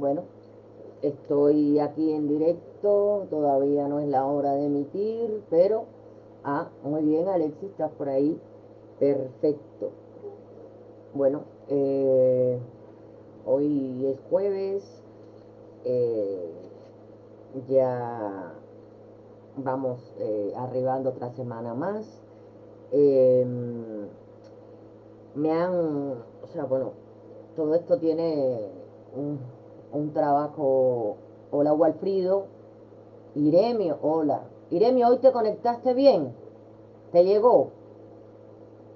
Bueno, estoy aquí en directo, todavía no es la hora de emitir, pero... muy bien, Alexis, estás por ahí. Perfecto. Bueno, hoy es jueves, eh, ya vamos arribando otra semana más. Eh, o sea, bueno, todo esto tiene un, un trabajo. Hola, Walfrido. Iremio, hola. Iremio, ¿hoy te conectaste bien? ¿Te llegó?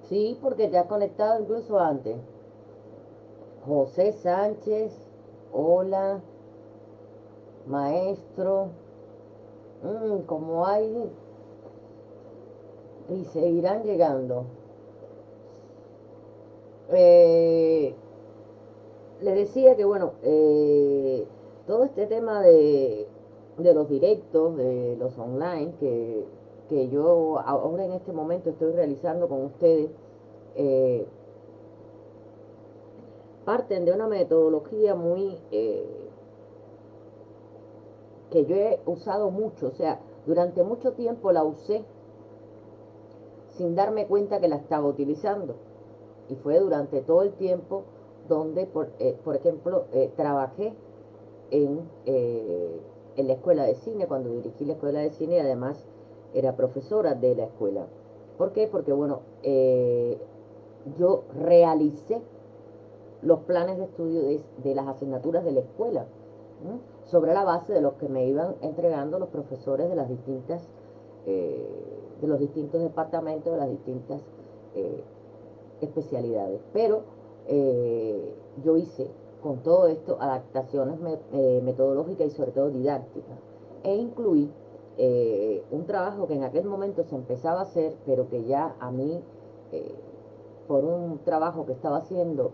Sí, porque te has conectado incluso antes. José Sánchez, hola, maestro. Como hay y seguirán llegando. Eh, Le decía que, bueno, todo este tema de los directos, de los online, que yo ahora en este momento estoy realizando con ustedes, eh, parten de una metodología muy que yo he usado mucho, o sea, durante mucho tiempo la usé sin darme cuenta que la estaba utilizando. Y fue durante todo el tiempo donde, por ejemplo, trabajé en, eh, en la escuela de cine, cuando dirigí la escuela de cine y además era profesora de la escuela. ¿Por qué? Porque, bueno, yo realicé los planes de estudio de las asignaturas de la escuela, ¿no? Sobre la base de los que me iban entregando los profesores de las distintas, eh, de los distintos departamentos, de las distintas eh, especialidades. Pero yo hice con todo esto adaptaciones metodológicas y sobre todo didácticas. E incluí un trabajo que en aquel momento se empezaba a hacer, pero que ya a mí, eh, por un trabajo que estaba haciendo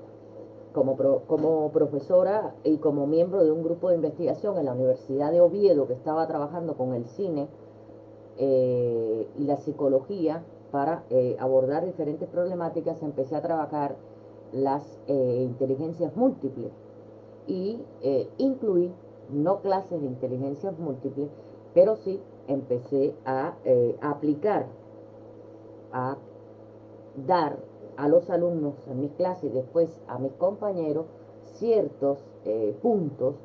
como profesora y como miembro de un grupo de investigación en la Universidad de Oviedo, que estaba trabajando con el cine y la psicología para abordar diferentes problemáticas, empecé a trabajar las inteligencias múltiples y incluí no clases de inteligencias múltiples, pero sí empecé a aplicar, a dar a los alumnos en mis clases y después a mis compañeros ciertos puntos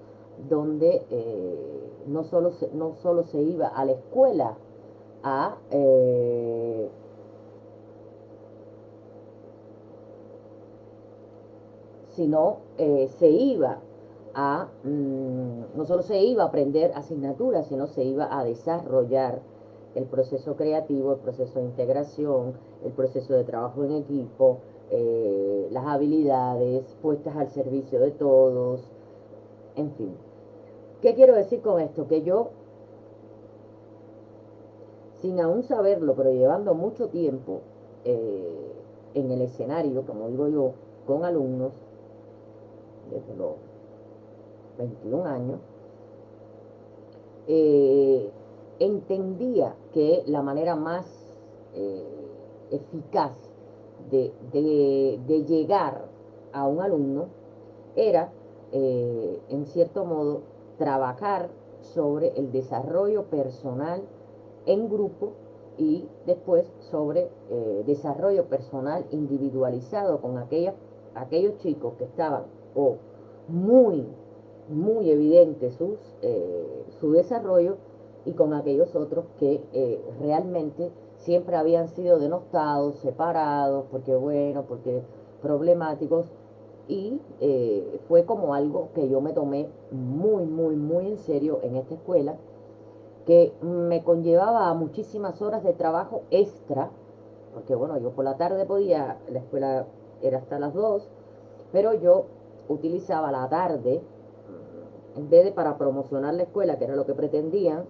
donde no solo se iba a la escuela a, sino se iba no solo se iba a aprender asignaturas, sino se iba a desarrollar el proceso creativo, el proceso de integración, el proceso de trabajo en equipo, las habilidades puestas al servicio de todos, en fin. ¿Qué quiero decir con esto? Que yo, sin aún saberlo, pero llevando mucho tiempo eh, en el escenario, como digo yo, con alumnos, desde los 21 años, eh, entendía que la manera más eh, eficaz de llegar a un alumno era, en cierto modo, trabajar sobre el desarrollo personal en grupo y después sobre desarrollo personal individualizado con aquellos chicos que estaban o muy, muy evidente su desarrollo y con aquellos otros que realmente siempre habían sido denostados, separados, porque bueno, porque problemáticos, y fue como algo que yo me tomé muy, muy, muy en serio en esta escuela, que me conllevaba a muchísimas horas de trabajo extra, porque bueno, yo por la tarde podía, la escuela era hasta las 2, pero yo utilizaba la tarde, en vez de para promocionar la escuela, que era lo que pretendían,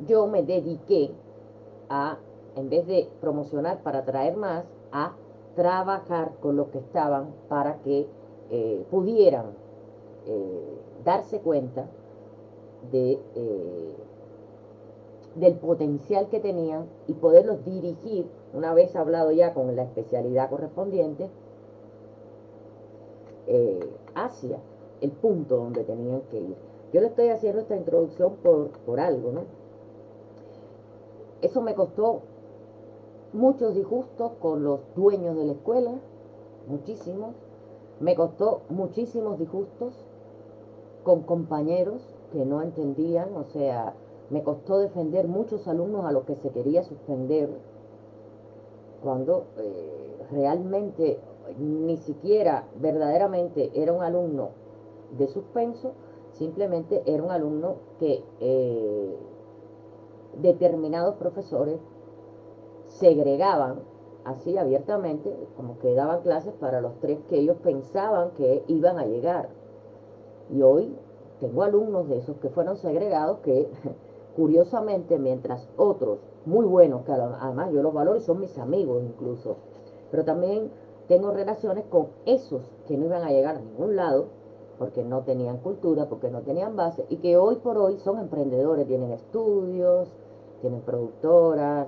yo me dediqué a, en vez de promocionar para traer más, a trabajar con los que estaban para que pudieran darse cuenta de, del potencial que tenían y poderlos dirigir, una vez hablado ya con la especialidad correspondiente, hacia. el punto donde tenían que ir. Yo le estoy haciendo esta introducción por algo, ¿no? Eso me costó muchos disgustos con los dueños de la escuela, muchísimos. Me costó muchísimos disgustos con compañeros que no entendían, o sea, me costó defender muchos alumnos a los que se quería suspender, cuando realmente ni siquiera verdaderamente era un alumno de suspenso, simplemente era un alumno que determinados profesores segregaban así abiertamente, como que daban clases para los tres que ellos pensaban que iban a llegar. Y hoy tengo alumnos de esos que fueron segregados que, curiosamente, mientras otros muy buenos, que además yo los valoro y son mis amigos incluso, pero también tengo relaciones con esos que no iban a llegar a ningún lado porque no tenían cultura, porque no tenían base, y que hoy por hoy son emprendedores, tienen estudios, tienen productoras.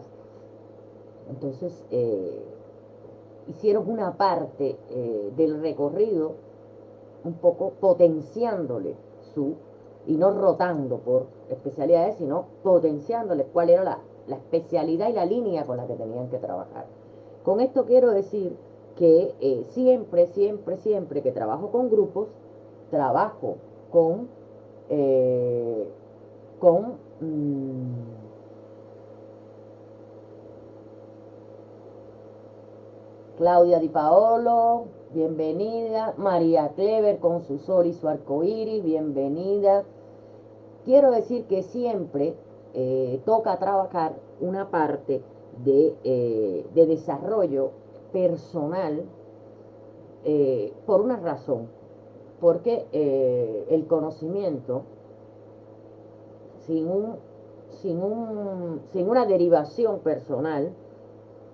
Entonces hicieron una parte del recorrido un poco potenciándole su, y no rotando por especialidades, sino potenciándole cuál era la especialidad y la línea con la que tenían que trabajar. Con esto quiero decir que siempre, siempre, siempre que trabajo con grupos, trabajo con, eh, con Claudia Di Paolo, bienvenida. María Clever con su sol y su arco iris, bienvenida. Quiero decir que siempre toca trabajar una parte de desarrollo personal por una razón, porque el conocimiento sin, un, sin una derivación personal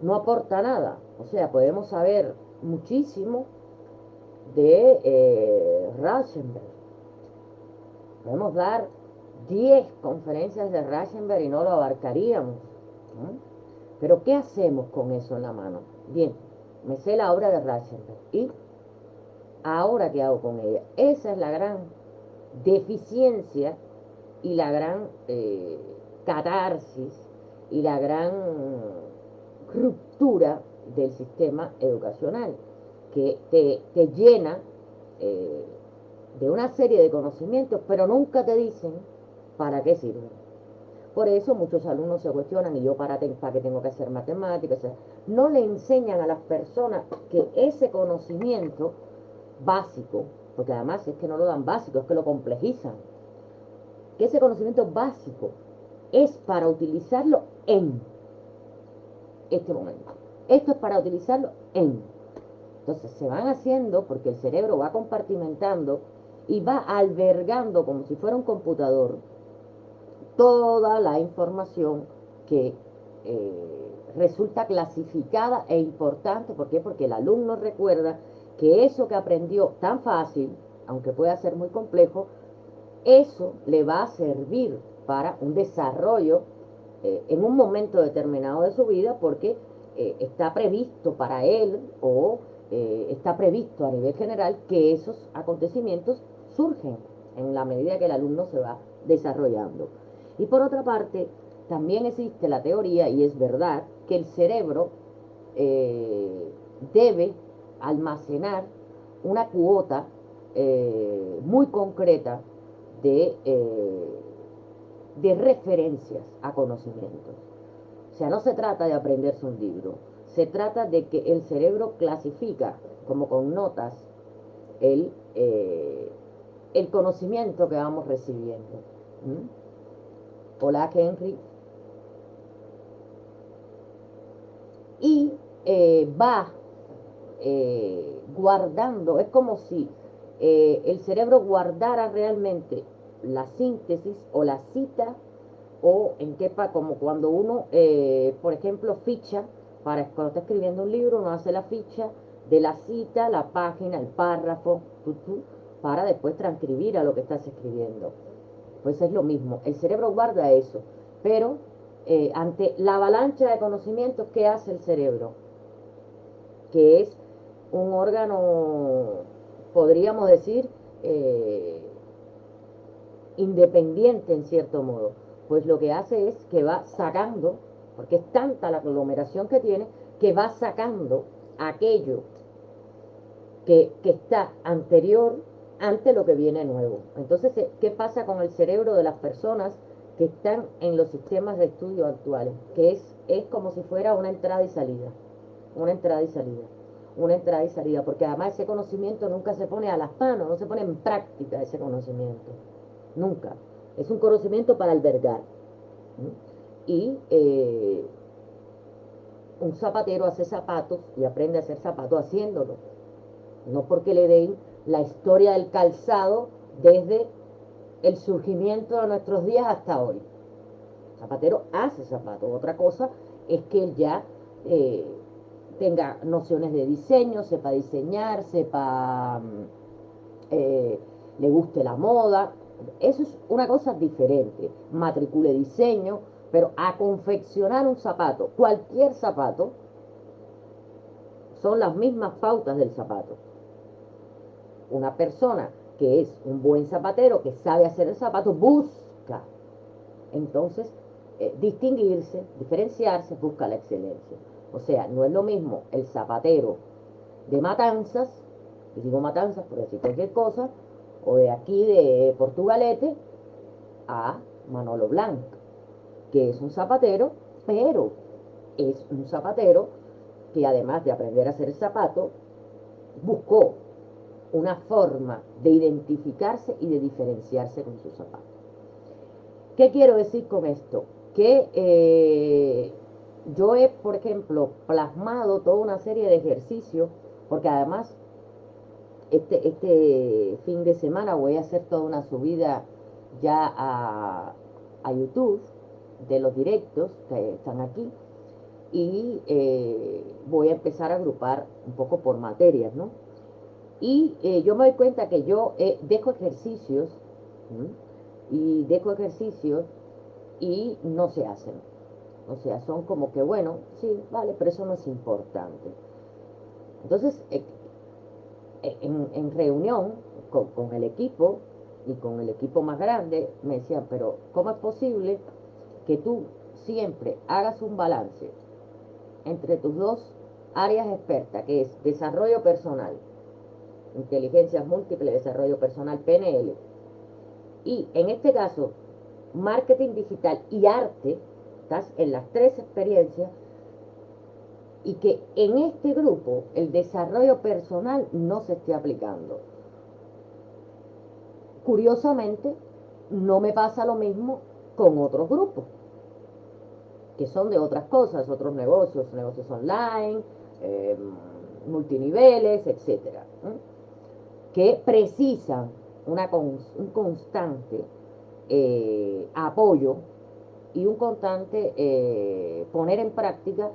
no aporta nada. O sea, podemos saber muchísimo de Rauschenberg. Podemos dar 10 conferencias de Rauschenberg y no lo abarcaríamos, ¿no? Pero ¿qué hacemos con eso en la mano? Bien, me sé la obra de Rauschenberg. ¿Y ahora qué hago con ella? Esa es la gran deficiencia y la gran catarsis y la gran ruptura del sistema educacional, que te llena eh, de una serie de conocimientos, pero nunca te dicen para qué sirven. Por eso muchos alumnos se cuestionan, y yo para qué tengo que hacer matemáticas. No le enseñan a las personas que ese conocimiento básico, porque además es que no lo dan básico, es que lo complejizan, que ese conocimiento básico es para utilizarlo en este momento. Esto es para utilizarlo en. Entonces se van haciendo, porque el cerebro va compartimentando y va albergando como si fuera un computador toda la información que resulta clasificada e importante. ¿Por qué? Porque el alumno recuerda que eso que aprendió tan fácil, aunque pueda ser muy complejo, eso le va a servir para un desarrollo en un momento determinado de su vida, porque está previsto para él o está previsto a nivel general que esos acontecimientos surgen en la medida que el alumno se va desarrollando. Y por otra parte, también existe la teoría, y es verdad, que el cerebro debe almacenar una cuota muy concreta de referencias a conocimientos. O sea, no se trata de aprenderse un libro, se trata de que el cerebro clasifica como con notas el, eh, el conocimiento que vamos recibiendo. Hola, Henry. Y va guardando, es como si el cerebro guardara realmente la síntesis o la cita, o en qué como cuando uno, por ejemplo, ficha, cuando está escribiendo un libro, uno hace la ficha de la cita, la página, el párrafo, para después transcribir a lo que estás escribiendo. Pues es lo mismo, el cerebro guarda eso, pero ante la avalancha de conocimientos, ¿qué hace el cerebro? Que es un órgano, podríamos decir, eh, independiente en cierto modo, pues lo que hace es que va sacando, porque es tanta la aglomeración que tiene, que va sacando aquello que está anterior ante lo que viene nuevo. Entonces, ¿qué pasa con el cerebro de las personas que están en los sistemas de estudio actuales? Que es como si fuera una entrada y salida, una entrada y salida, una entrada y salida, porque además ese conocimiento nunca se pone a las manos, no se pone en práctica ese conocimiento, nunca. Es un conocimiento para albergar. ¿Sí? Y un zapatero hace zapatos y aprende a hacer zapatos haciéndolo, no porque le den la historia del calzado desde el surgimiento de nuestros días hasta hoy. El zapatero hace zapatos. Otra cosa es que él ya eh, tenga nociones de diseño, sepa diseñar, sepa, le guste la moda. Eso es una cosa diferente. Matricule diseño, pero a confeccionar un zapato, cualquier zapato, son las mismas pautas del zapato. Una persona que es un buen zapatero, que sabe hacer el zapato, busca entonces distinguirse, diferenciarse, busca la excelencia. O sea, no es lo mismo el zapatero de Matanzas, y digo Matanzas por decir cualquier cosa, o de aquí de Portugalete, a Manolo Blanc, que es un zapatero, pero es un zapatero que además de aprender a hacer el zapato, buscó una forma de identificarse y de diferenciarse con sus zapatos. ¿Qué quiero decir con esto? Que yo he, por ejemplo, plasmado toda una serie de ejercicios, porque además este fin de semana voy a hacer toda una subida ya a YouTube de los directos que están aquí y voy a empezar a agrupar un poco por materias, ¿no? Y yo me doy cuenta que yo dejo ejercicios, ¿m? Y dejo ejercicios y no se hacen. O sea, son como que, bueno, sí, vale, pero eso no es importante. Entonces, en reunión con el equipo y con el equipo más grande, me decían, pero ¿cómo es posible que tú siempre hagas un balance entre tus dos áreas expertas, que es desarrollo personal, inteligencias múltiples, desarrollo personal, PNL, y en este caso, marketing digital y arte, estás en las tres experiencias, y que en este grupo el desarrollo personal no se esté aplicando? Curiosamente, no me pasa lo mismo con otros grupos, que son de otras cosas, otros negocios, negocios online, eh, multiniveles, etcétera, que precisan un constante apoyo y un constante poner en práctica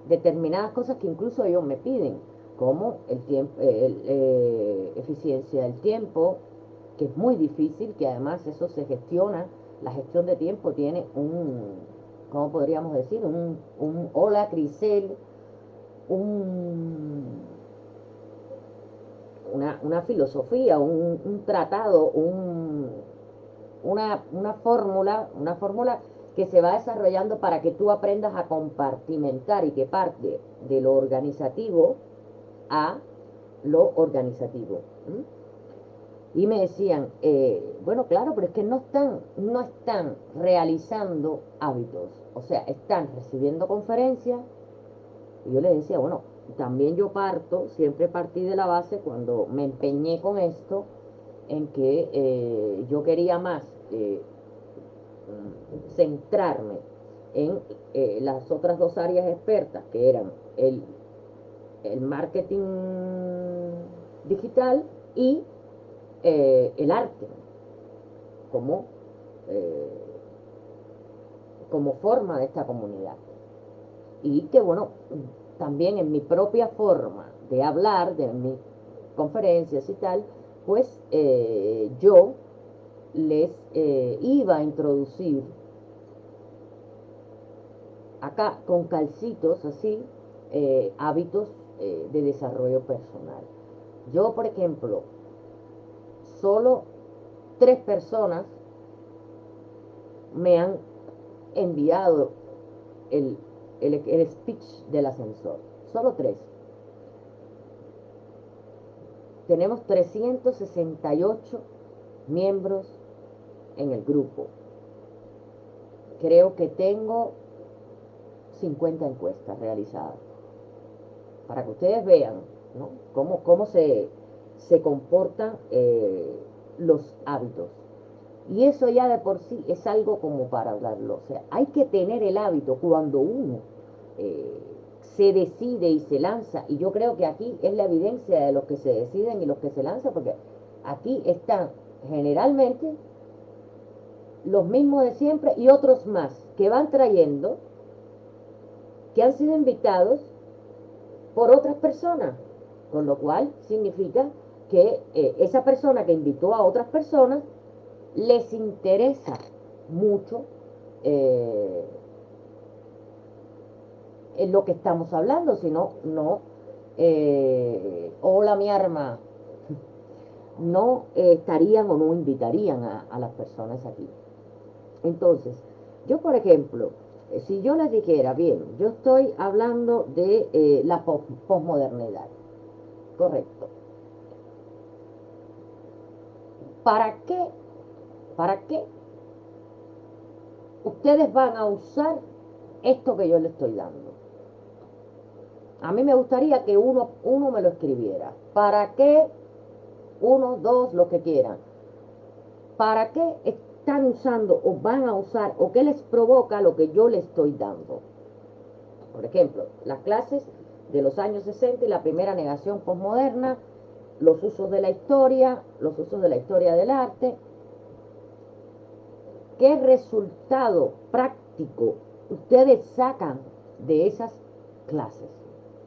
determinadas cosas que incluso ellos me piden, como el tiempo, eficiencia del tiempo, que es muy difícil, que además eso se gestiona, la gestión de tiempo tiene ¿cómo podríamos decir? Hola Crisel, un, una filosofía, un tratado, una fórmula que se va desarrollando para que tú aprendas a compartimentar y que parte de lo organizativo a lo organizativo. Y me decían, bueno, claro, pero es que no están realizando hábitos, o sea, están recibiendo conferencias. Y yo les decía, bueno, también yo siempre partí de la base cuando me empeñé con esto, en que yo quería más centrarme en las otras dos áreas expertas, que eran el marketing digital y el arte, como, eh, como forma de esta comunidad. Y que bueno, también en mi propia forma de hablar, de mis conferencias y tal, pues yo les iba a introducir acá con calcitos así, hábitos de desarrollo personal. Yo, por ejemplo, solo 3 personas me han enviado el speech del ascensor. Solo 3. Tenemos 368 miembros en el grupo. Creo que tengo 50 encuestas realizadas. Para que ustedes vean, ¿no?, cómo se comportan los hábitos. Y eso ya de por sí es algo como para hablarlo. O sea, hay que tener el hábito cuando uno se decide y se lanza. Y yo creo que aquí es la evidencia de los que se deciden y los que se lanzan, porque aquí están generalmente los mismos de siempre y otros más que van trayendo, que han sido invitados por otras personas, con lo cual significa que esa persona que invitó a otras personas les interesa mucho en lo que estamos hablando, si no, hola mi arma, no estarían o no invitarían a las personas aquí. Entonces, yo por ejemplo, si yo les dijera, bien, yo estoy hablando de la posmodernidad, correcto. ¿Para qué ustedes van a usar esto que yo les estoy dando? A mí me gustaría que uno me lo escribiera. ¿Para qué? 1, 2, lo que quieran. ¿Para qué están usando o van a usar o qué les provoca lo que yo les estoy dando? Por ejemplo, las clases de los años 60 y la primera negación posmoderna, los usos de la historia del arte. ¿Qué resultado práctico ustedes sacan de esas clases?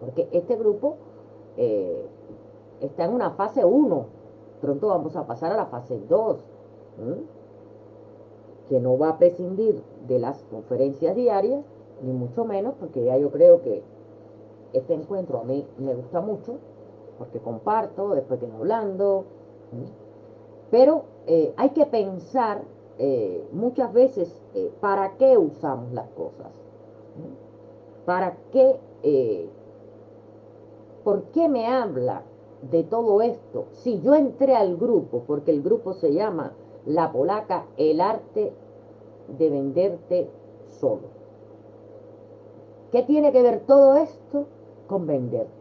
Porque este grupo está en una fase 1. Pronto vamos a pasar a la fase 2, que no va a prescindir de las conferencias diarias, ni mucho menos, porque ya yo creo que este encuentro a mí me gusta mucho, porque comparto, después que hablando, pero hay que pensar muchas veces para qué usamos las cosas, para qué, por qué me habla de todo esto. Si yo entré al grupo, porque el grupo se llama La Polaca, el arte de venderte solo. ¿Qué tiene que ver todo esto con venderte?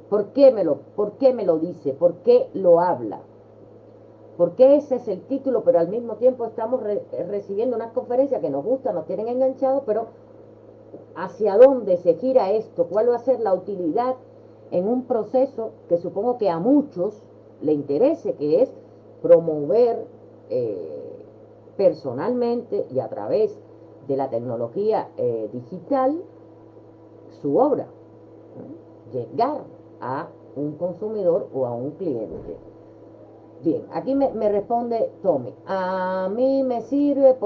¿Por qué me lo dice? ¿Por qué lo habla? Porque ese es el título, pero al mismo tiempo estamos recibiendo unas conferencias que nos gustan, nos tienen enganchados, pero ¿hacia dónde se gira esto? ¿Cuál va a ser la utilidad en un proceso que supongo que a muchos le interese, que es promover personalmente y a través de la tecnología digital su obra, ¿no?, llegar a un consumidor o a un cliente? Bien, aquí me responde Tommy. A mí me sirve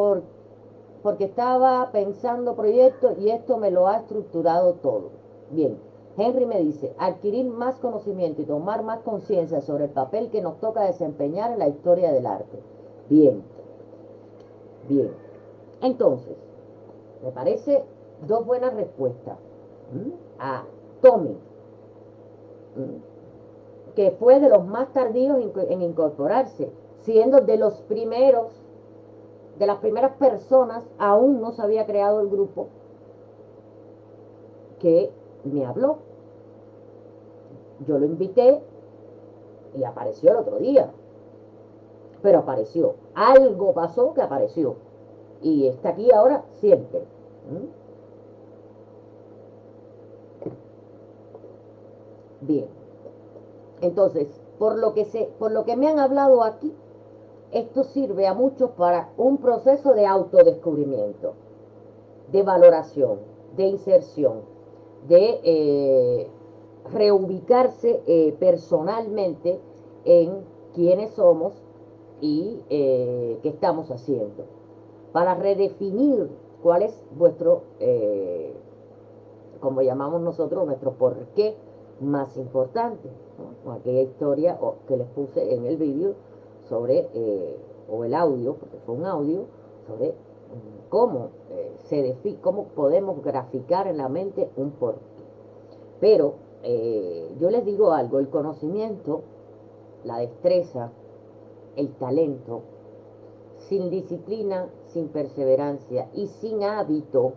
porque estaba pensando proyectos y esto me lo ha estructurado todo. Bien, Henry me dice, adquirir más conocimiento y tomar más conciencia sobre el papel que nos toca desempeñar en la historia del arte. Bien, bien. Entonces, me parece 2 buenas respuestas. A Tommy, que fue de los más tardíos en incorporarse, siendo de los primeros, de las primeras personas, aún no se había creado el grupo, que me habló. Yo lo invité y apareció el otro día, pero apareció. Algo pasó que apareció y está aquí ahora siempre. Bien. Entonces, por lo que me han hablado aquí, esto sirve a muchos para un proceso de autodescubrimiento, de valoración, de inserción, de reubicarse personalmente en quiénes somos y qué estamos haciendo, para redefinir cuál es vuestro, como llamamos nosotros, nuestro por qué más importante. ¿no? Con aquella historia que les puse en el vídeo sobre, o el audio, porque fue un audio, sobre cómo, cómo podemos graficar en la mente un porqué. Pero yo les digo algo, el conocimiento, la destreza, el talento, sin disciplina, sin perseverancia y sin hábito,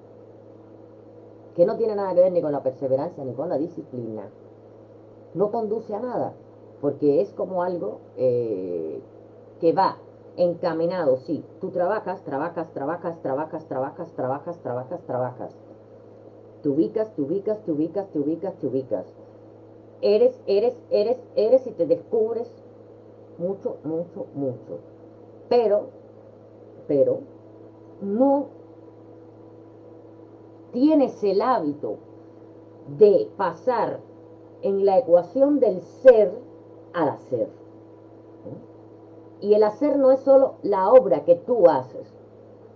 que no tiene nada que ver ni con la perseverancia ni con la disciplina, no conduce a nada, porque es como algo que va encaminado, sí, tú trabajas, te ubicas, eres y te descubres mucho, pero no tienes el hábito de pasar en la ecuación del ser al hacer. Y el hacer no es solo la obra que tú haces,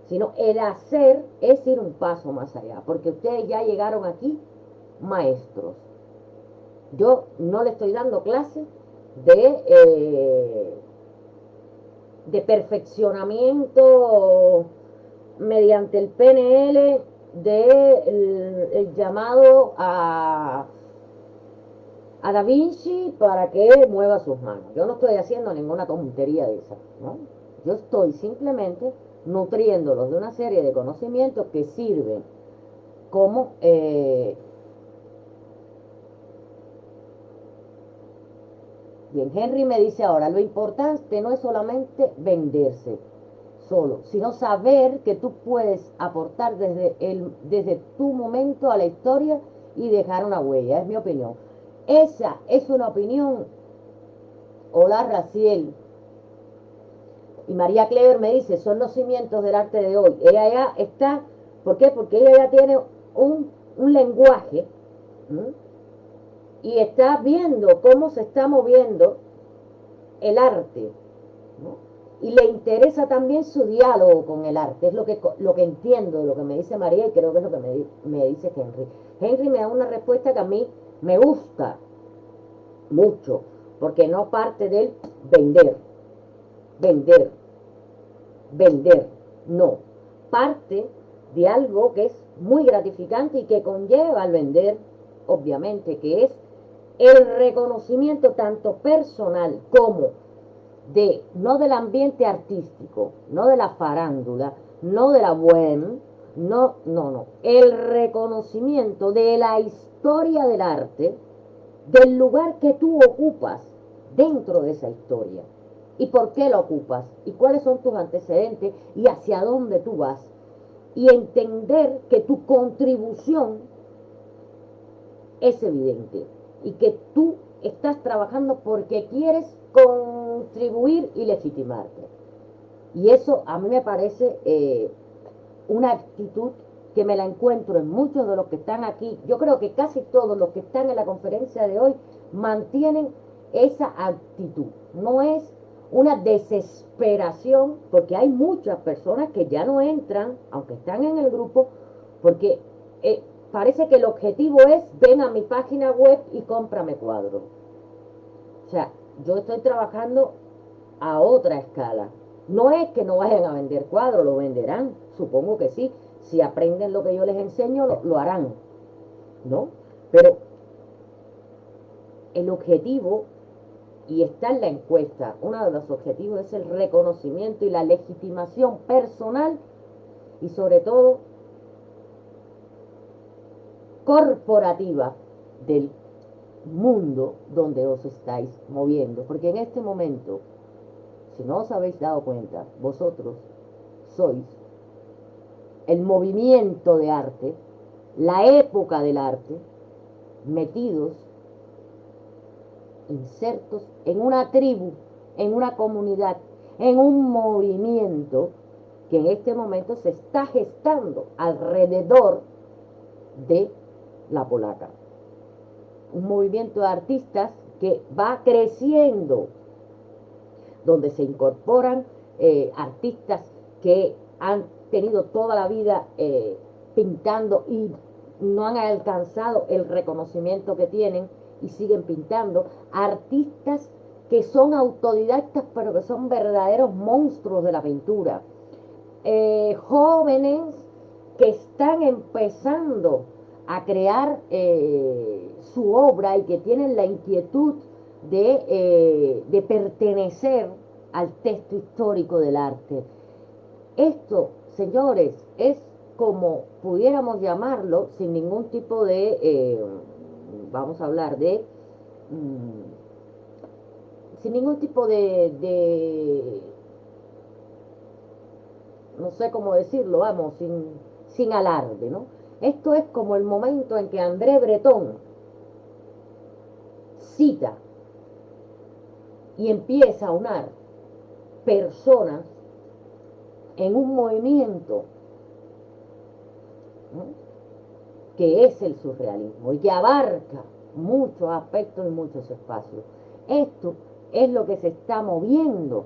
sino el hacer es ir un paso más allá, porque ustedes ya llegaron aquí maestros. Yo no le estoy dando clase de perfeccionamiento mediante el PNL el llamado a Da Vinci para que mueva sus manos. Yo no estoy haciendo ninguna tontería de esa, ¿no? Yo estoy simplemente nutriéndolos de una serie de conocimientos que sirven como bien, Henry me dice ahora, lo importante no es solamente venderse solo, sino saber que tú puedes aportar desde tu momento a la historia y dejar una huella, es mi opinión. Esa es una opinión. Hola, Raciel. Y María Clever me dice, son los cimientos del arte de hoy. Ella ya está, ¿por qué? Porque ella ya tiene un lenguaje, ¿m? Y está viendo cómo se está moviendo el arte, ¿no? Y le interesa también su diálogo con el arte, es lo que entiendo, lo que me dice María, y creo que es lo que me dice Henry. Henry me da una respuesta que a mí me gusta mucho, porque no parte del vender, no, parte de algo que es muy gratificante y que conlleva al vender, obviamente, que es el reconocimiento tanto personal como no del ambiente artístico, no de la farándula, no de la bohème, no, el reconocimiento de la historia del arte, del lugar que tú ocupas dentro de esa historia. ¿Y por qué la ocupas? ¿Y cuáles son tus antecedentes? ¿Y hacia dónde tú vas? Y entender que tu contribución es evidente y que tú estás trabajando porque quieres contribuir y legitimarte. Y eso a mí me parece una actitud que me la encuentro en muchos de los que están aquí. Yo creo que casi todos los que están en la conferencia de hoy mantienen esa actitud. No es una desesperación, porque hay muchas personas que ya no entran, aunque están en el grupo, porque parece que el objetivo es, ven a mi página web y cómprame cuadros. O sea, yo estoy trabajando a otra escala. No es que no vayan a vender cuadros, lo venderán, supongo que sí. Si aprenden lo que yo les enseño, lo harán, ¿no? Pero el objetivo, y está en la encuesta, uno de los objetivos es el reconocimiento y la legitimación personal y sobre todo corporativa del mundo donde os estáis moviendo. Porque en este momento, si no os habéis dado cuenta, vosotros sois el movimiento de arte, la época del arte, metidos, insertos en una tribu, en una comunidad, en un movimiento que en este momento se está gestando alrededor de la polaca. Un movimiento de artistas que va creciendo, donde se incorporan artistas que han tenido toda la vida pintando y no han alcanzado el reconocimiento que tienen y siguen pintando, artistas que son autodidactas pero que son verdaderos monstruos de la pintura, jóvenes que están empezando a crear su obra y que tienen la inquietud de pertenecer al texto histórico del arte. Esto, señores, es como pudiéramos llamarlo, sin ningún tipo de, vamos a hablar de, sin ningún tipo de, no sé cómo decirlo, vamos, sin alarde, ¿no? Esto es como el momento en que André Breton cita y empieza a unar personas en un movimiento, ¿no?, que es el surrealismo y que abarca muchos aspectos y muchos espacios. Esto es lo que se está moviendo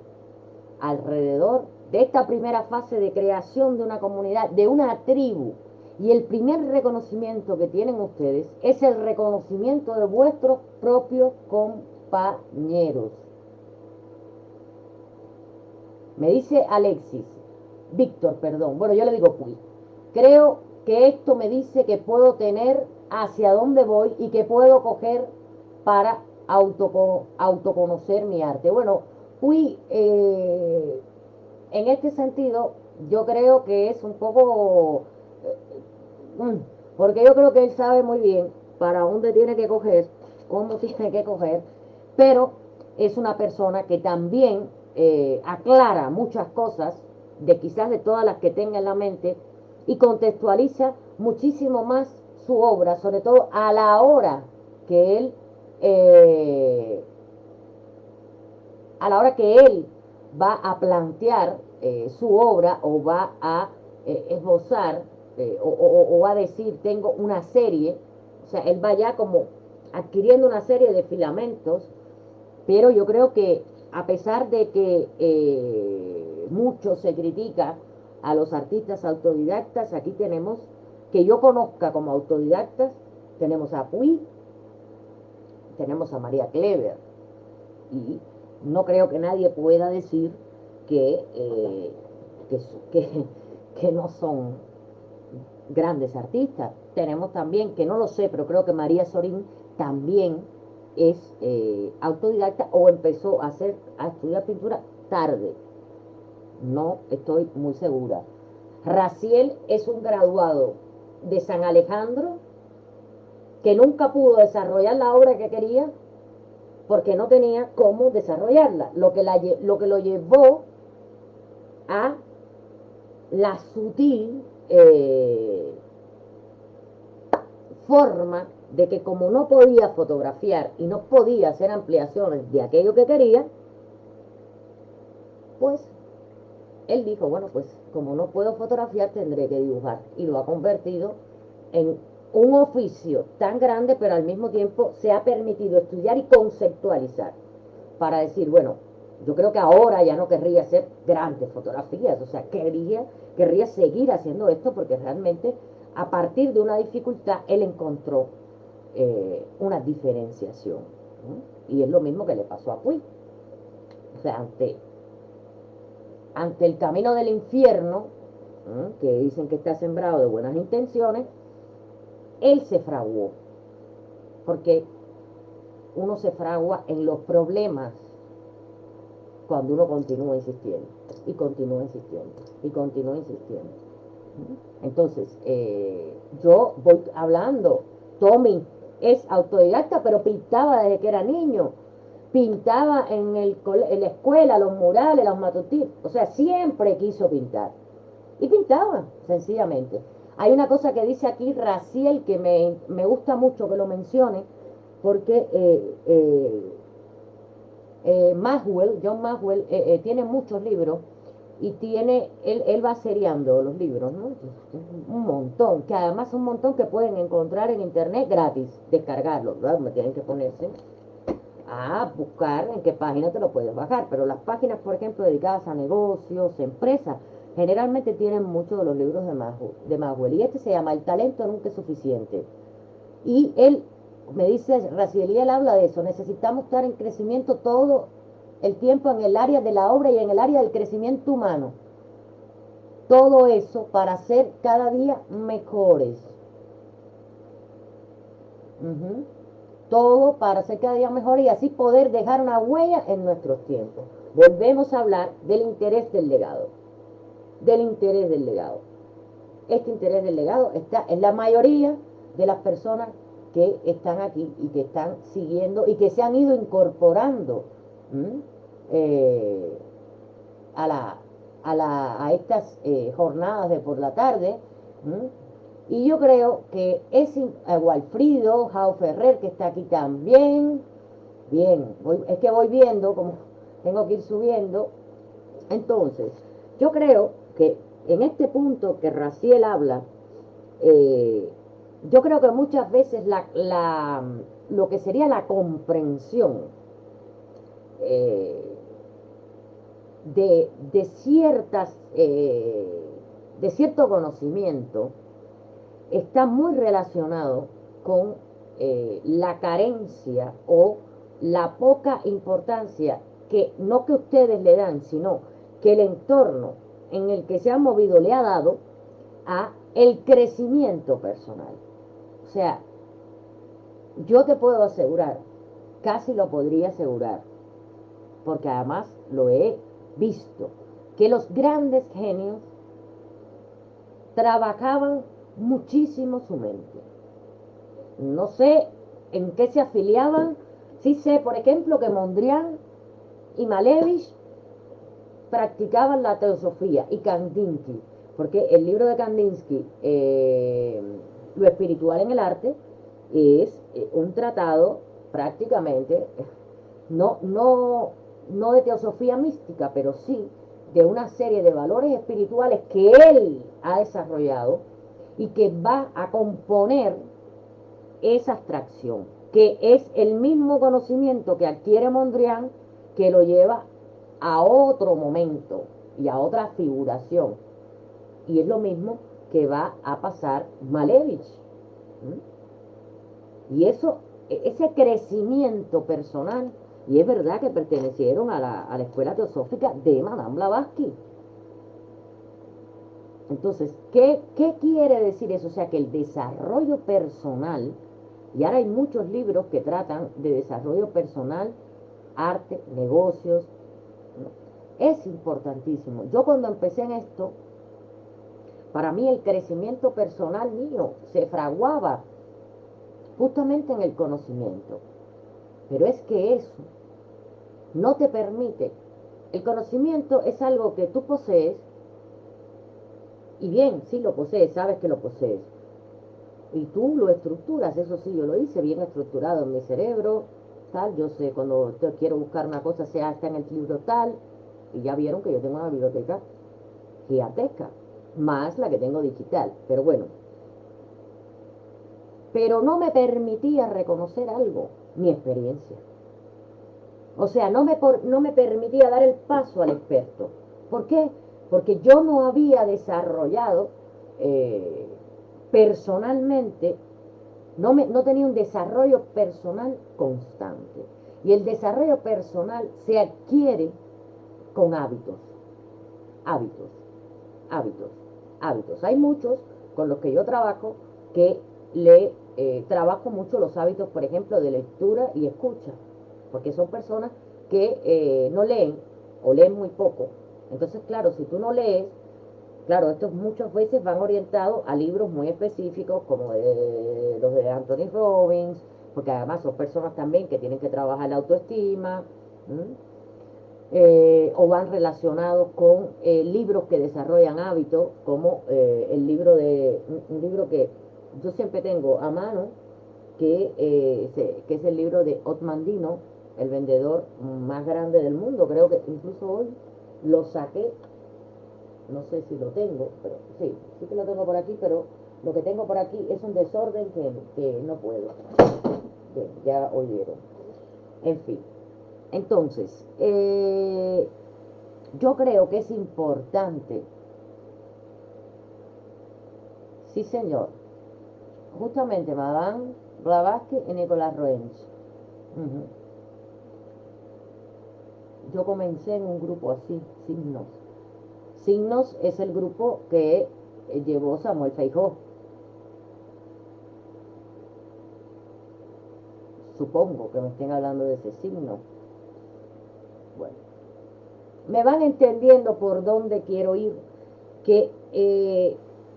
alrededor de esta primera fase de creación de una comunidad, de una tribu. Y el primer reconocimiento que tienen ustedes es el reconocimiento de vuestros propios compañeros. Me dice Alexis, Víctor, perdón, bueno, yo le digo Puy. Creo que esto me dice que puedo tener hacia dónde voy y que puedo coger para autoconocer mi arte. Bueno, Puy, en este sentido, yo creo que es un poco, porque yo creo que él sabe muy bien para dónde tiene que coger, cómo tiene que coger, pero es una persona que también aclara muchas cosas, de quizás de todas las que tenga en la mente, y contextualiza muchísimo más su obra, sobre todo a la hora que él, va a plantear su obra o va a esbozar o va a decir tengo una serie, o sea, él va ya como adquiriendo una serie de filamentos, pero yo creo que a pesar de que mucho se critica a los artistas autodidactas, aquí tenemos, que yo conozca como autodidactas, tenemos a Puy, tenemos a María Clever, y no creo que nadie pueda decir que, que, que no son grandes artistas. Tenemos también, que no lo sé, pero creo que María Sorín también es autodidacta o empezó a estudiar pintura tarde. No estoy muy segura. Raciel es un graduado de San Alejandro que nunca pudo desarrollar la obra que quería porque no tenía cómo desarrollarla, lo que lo llevó a la sutil forma de que como no podía fotografiar y no podía hacer ampliaciones de aquello que quería, pues él dijo, bueno, pues como no puedo fotografiar tendré que dibujar, y lo ha convertido en un oficio tan grande, pero al mismo tiempo se ha permitido estudiar y conceptualizar para decir, bueno, yo creo que ahora ya no querría hacer grandes fotografías, o sea, querría seguir haciendo esto porque realmente a partir de una dificultad él encontró una diferenciación, ¿no? Y es lo mismo que le pasó a Puy. O sea, ante el camino del infierno, que dicen que está sembrado de buenas intenciones, él se fraguó, porque uno se fragua en los problemas cuando uno continúa insistiendo, y continúa insistiendo, y continúa insistiendo. Entonces, yo voy hablando, Tommy es autodidacta, pero pintaba desde que era niño, pintaba en la escuela, los murales, los matutinos, o sea, siempre quiso pintar, y pintaba, sencillamente. Hay una cosa que dice aquí Raciel que me gusta mucho que lo mencione, porque John Maxwell, tiene muchos libros y él va seriando los libros, ¿no? Un montón, que además un montón que pueden encontrar en internet gratis, descargarlos, ¿verdad? Me tienen que ponerse a buscar en qué página te lo puedes bajar, pero las páginas, por ejemplo, dedicadas a negocios, empresas, generalmente tienen muchos de los libros de Maxwell, y este se llama El talento nunca es suficiente, y él me dice Racieliel, habla de eso, necesitamos estar en crecimiento todo el tiempo en el área de la obra y en el área del crecimiento humano. Todo eso para ser cada día mejores. Todo para ser cada día mejor y así poder dejar una huella en nuestros tiempos. Volvemos a hablar del interés del legado. Del interés del legado. Este interés del legado está en la mayoría de las personas que están aquí y que están siguiendo y que se han ido incorporando a estas jornadas de por la tarde. Y yo creo que es Walfrido, Jao Ferrer, que está aquí también. Bien, es que voy viendo, como tengo que ir subiendo. Entonces, yo creo que en este punto que Raciel habla, yo creo que muchas veces lo que sería la comprensión de ciertas, de cierto conocimiento, está muy relacionado con la carencia o la poca importancia que no que ustedes le dan, sino que el entorno en el que se han movido le ha dado a el crecimiento personal. O sea, yo te puedo asegurar, casi lo podría asegurar, porque además lo he visto, que los grandes genios trabajaban muchísimo su mente. No sé en qué se afiliaban, sí sé, por ejemplo, que Mondrian y Malevich practicaban la teosofía y Kandinsky, porque el libro de Kandinsky, Lo espiritual en el arte, es un tratado prácticamente, no de teosofía mística, pero sí de una serie de valores espirituales que él ha desarrollado y que va a componer esa abstracción, que es el mismo conocimiento que adquiere Mondrian, que lo lleva a otro momento y a otra figuración. Y es lo mismo que va a pasar Malevich. Y eso, ese crecimiento personal, y es verdad que pertenecieron a la escuela teosófica de Madame Blavatsky. Entonces, ¿qué quiere decir eso? O sea, que el desarrollo personal, y ahora hay muchos libros que tratan de desarrollo personal, arte, negocios, ¿no? Es importantísimo. Yo cuando empecé en esto, para mí el crecimiento personal mío se fraguaba justamente en el conocimiento. Pero es que eso no te permite. El conocimiento es algo que tú posees, y bien, sí lo posees, sabes que lo posees. Y tú lo estructuras, eso sí, yo lo hice bien estructurado en mi cerebro, tal, yo sé cuando quiero buscar una cosa, sea está en el libro tal, y ya vieron que yo tengo una biblioteca gigantesca, más la que tengo digital, pero bueno. Pero no me permitía reconocer algo, mi experiencia. O sea, no me permitía dar el paso al experto. ¿Por qué? Porque yo no había desarrollado personalmente, no tenía un desarrollo personal constante. Y el desarrollo personal se adquiere con hábitos, hábitos, hábitos, hábitos. Hay muchos con los que yo trabajo que trabajo mucho los hábitos, por ejemplo, de lectura y escucha, porque son personas que no leen o leen muy poco. Entonces, claro, si tú no lees, claro, estos muchas veces van orientados a libros muy específicos, como los de Anthony Robbins, porque además son personas también que tienen que trabajar la autoestima, o van relacionados con libros que desarrollan hábitos, como el libro un libro que yo siempre tengo a mano, que es el libro de Otmandino, el vendedor más grande del mundo. Creo que incluso hoy lo saqué, no sé si lo tengo, pero sí que lo tengo por aquí, pero lo que tengo por aquí es un desorden que no puedo. Bien, ya oyeron. En fin, entonces, yo creo que es importante, sí señor, justamente Madame Blavatsky y Nicolas Roerich. Ujú. Yo comencé en un grupo así, Signos. Signos es el grupo que llevó Samuel Feijó. Supongo que me estén hablando de ese signo. Bueno, me van entendiendo por dónde quiero ir, que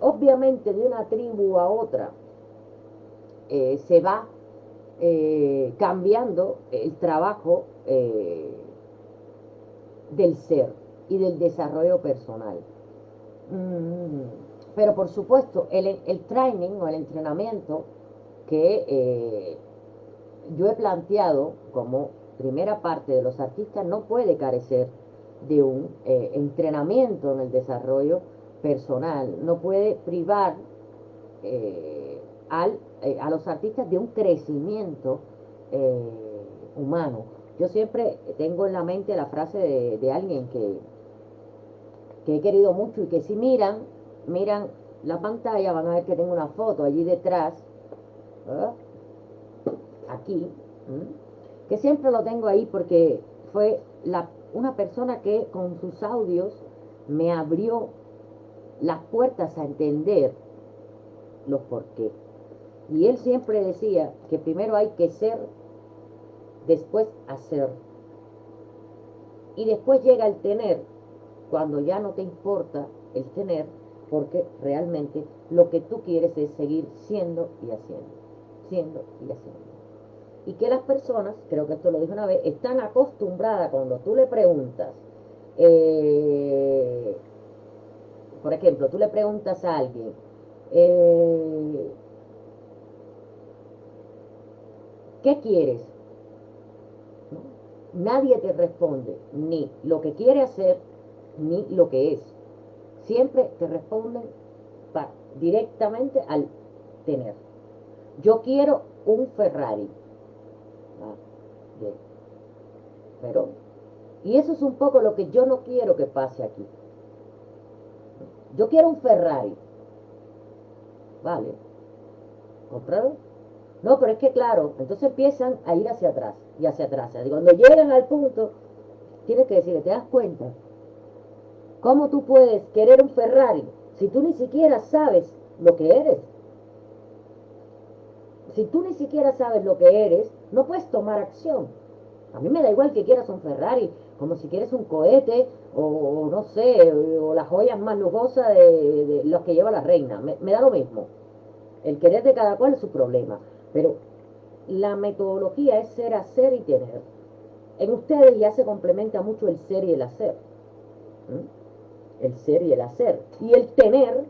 obviamente de una tribu a otra se va cambiando el trabajo del ser y del desarrollo personal. Pero por supuesto, el training o el entrenamiento que yo he planteado como primera parte de los artistas no puede carecer de un entrenamiento en el desarrollo personal, no puede privar a los artistas de un crecimiento humano. Yo siempre tengo en la mente la frase de alguien que he querido mucho y que si miran la pantalla van a ver que tengo una foto allí detrás, ¿verdad? Aquí, que siempre lo tengo ahí porque fue una persona que con sus audios me abrió las puertas a entender los por qué. Y él siempre decía que primero hay que ser, después hacer. Y después llega el tener, cuando ya no te importa el tener, porque realmente lo que tú quieres es seguir siendo y haciendo, siendo y haciendo. Y que las personas, creo que esto lo dije una vez, están acostumbradas cuando tú le preguntas, por ejemplo, tú le preguntas a alguien, ¿qué quieres? ¿No? Nadie te responde ni lo que quiere hacer ni lo que es. Siempre te responden directamente al tener. Yo quiero un Ferrari. Ah, bien. Pero, y eso es un poco lo que yo no quiero que pase aquí. Yo quiero un Ferrari. Vale. ¿Compraron? No, pero es que claro, entonces empiezan a ir hacia atrás y hacia atrás. Y cuando llegan al punto, tienes que decirle, ¿te das cuenta? ¿Cómo tú puedes querer un Ferrari si tú ni siquiera sabes lo que eres? Si tú ni siquiera sabes lo que eres, no puedes tomar acción. A mí me da igual que quieras un Ferrari, como si quieres un cohete, o no sé, o las joyas más lujosas de los que lleva la reina. Me da lo mismo. El querer de cada cual es su problema. Pero la metodología es ser, hacer y tener. En ustedes ya se complementa mucho el ser y el hacer. El ser y el hacer. Y el tener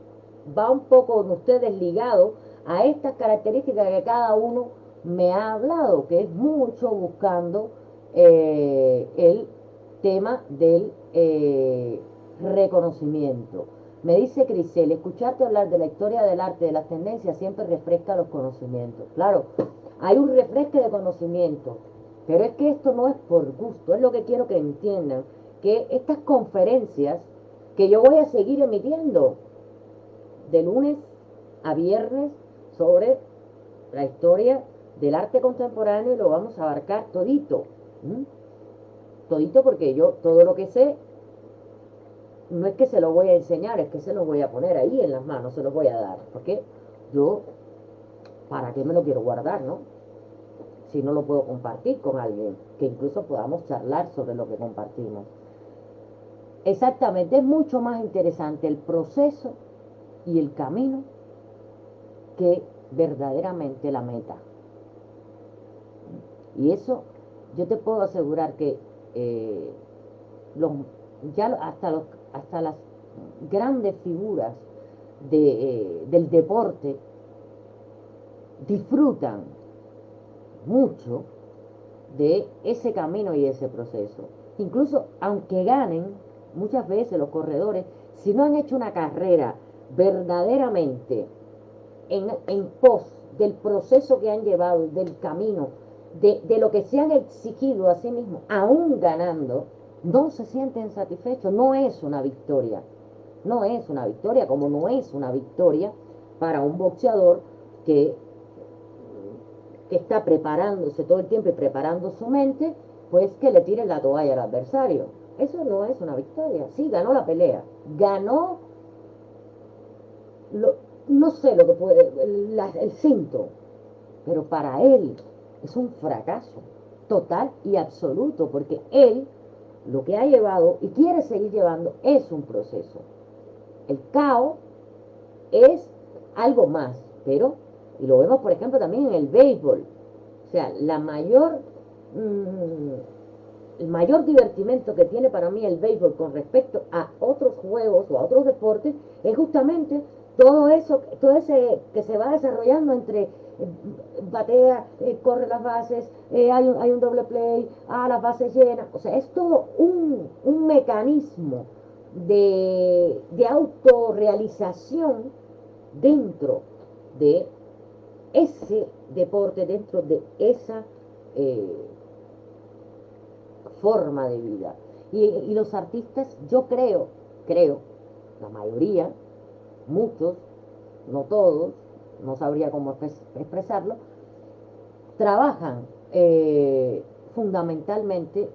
va un poco en ustedes ligado a estas características que cada uno me ha hablado, que es mucho buscando el tema del reconocimiento. Me dice Crisel, escucharte hablar de la historia del arte, de las tendencias, siempre refresca los conocimientos. Claro, hay un refresque de conocimiento, pero es que esto no es por gusto, es lo que quiero que entiendan, que estas conferencias que yo voy a seguir emitiendo de lunes a viernes sobre la historia del arte contemporáneo y lo vamos a abarcar todito. Todito porque yo todo lo que sé no es que se lo voy a enseñar, es que se lo voy a poner ahí en las manos, se los voy a dar. Porque yo, ¿para qué me lo quiero guardar, no? Si no lo puedo compartir con alguien, que incluso podamos charlar sobre lo que compartimos. Exactamente, es mucho más interesante el proceso y el camino que verdaderamente la meta. Y eso yo te puedo asegurar que hasta las grandes figuras del deporte disfrutan mucho de ese camino y ese proceso. Incluso aunque ganen, muchas veces los corredores, si no han hecho una carrera verdaderamente en pos del proceso que han llevado, del camino, de lo que se han exigido a sí mismos, aún ganando, no se sienten satisfechos. No es una victoria. No es una victoria, como no es una victoria para un boxeador que, que está preparándose todo el tiempo y preparando su mente, pues que le tire la toalla al adversario. Eso no es una victoria. Sí, ganó la pelea, ganó, lo, no sé lo que puede, el cinto, pero para él es un fracaso total y absoluto, porque él lo que ha llevado y quiere seguir llevando es un proceso. El caos es algo más, pero, y lo vemos por ejemplo también en el béisbol, o sea, el mayor divertimento que tiene para mí el béisbol con respecto a otros juegos o a otros deportes es justamente todo eso, todo ese que se va desarrollando entre batea, corre las bases, hay un doble play, las bases llenas, o sea, es todo un mecanismo de autorrealización dentro de ese deporte, dentro de esa eh, forma de vida. Y los artistas, yo creo, la mayoría, muchos, no todos, no sabría cómo expresarlo, trabajan fundamentalmente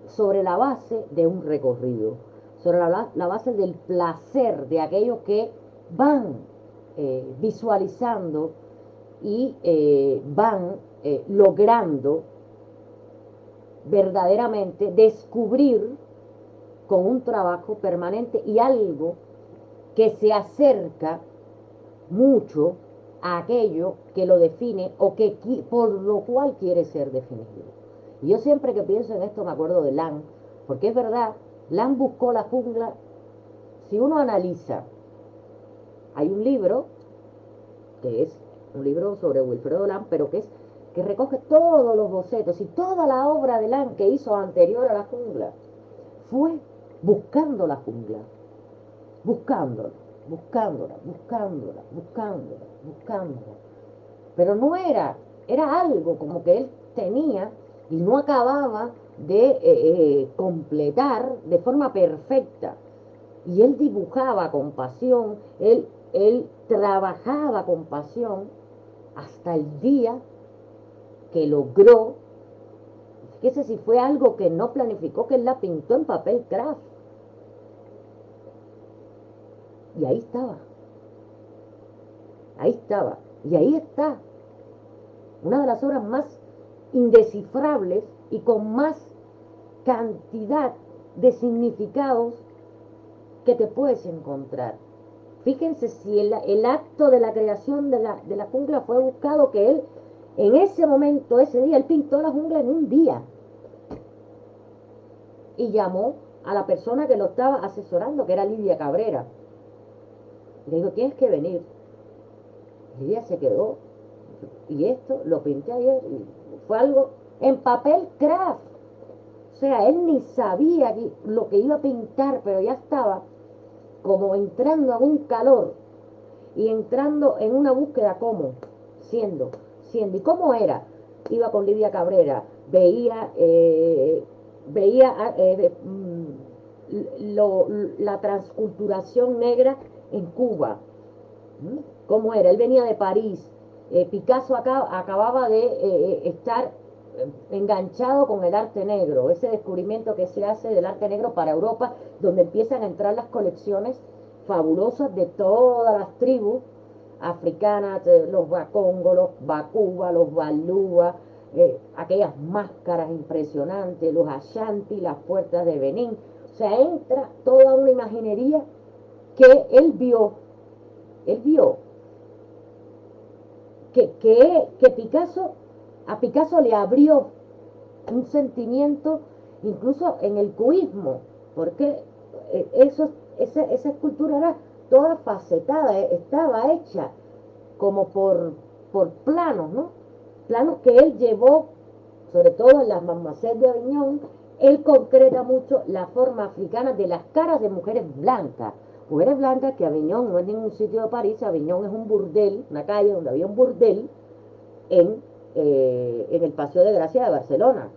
sobre la base de un recorrido, sobre la base del placer de aquellos que van visualizando y van logrando verdaderamente descubrir con un trabajo permanente y algo que se acerca mucho a aquello que lo define o que por lo cual quiere ser definido. Y yo siempre que pienso en esto me acuerdo de Lan, porque es verdad, Lan buscó la jungla. Si uno analiza, hay un libro que es un libro sobre Wilfredo Lan, pero que recoge todos los bocetos y toda la obra de Lan que hizo anterior a la jungla fue buscando la jungla, buscándola, buscándola, buscándola, buscándola, buscándola. Pero no era algo como que él tenía y no acababa de completar de forma perfecta. Y él dibujaba con pasión, él trabajaba con pasión hasta el día que logró, fíjese si fue algo que no planificó, que él la pintó en papel craft. Y ahí estaba, y ahí está, una de las obras más indescifrables y con más cantidad de significados que te puedes encontrar. Fíjense si el acto de la creación de la jungla fue buscado, que él en ese momento, ese día, él pintó la jungla en un día y llamó a la persona que lo estaba asesorando, que era Lidia Cabrera. Le dijo, tienes que venir. Lidia se quedó, y esto lo pinté ayer, y fue algo en papel craft. O sea, él ni sabía lo que iba a pintar, pero ya estaba como entrando a un calor y entrando en una búsqueda como, siendo. ¿Y cómo era? Iba con Lidia Cabrera, veía la transculturación negra en Cuba. ¿Cómo era? Él venía de París. Picasso acababa de estar enganchado con el arte negro, ese descubrimiento que se hace del arte negro para Europa, donde empiezan a entrar las colecciones fabulosas de todas las tribus africanas, los Bakongo, los Bakuba, los Balúa, aquellas máscaras impresionantes, los Ashanti, las puertas de Benín. O sea, entra toda una imaginería que él vio que a Picasso le abrió un sentimiento incluso en el cubismo, porque esa escultura era toda facetada, estaba hecha como por planos, ¿no? Planos que él llevó, sobre todo en las Mademoiselles de Avignon. Él concreta mucho la forma africana de las caras de mujeres blancas. Mujeres blancas, que Avignon no es ningún sitio de París, Avignon es un burdel, una calle donde había un burdel en el Paseo de Gracia de Barcelona.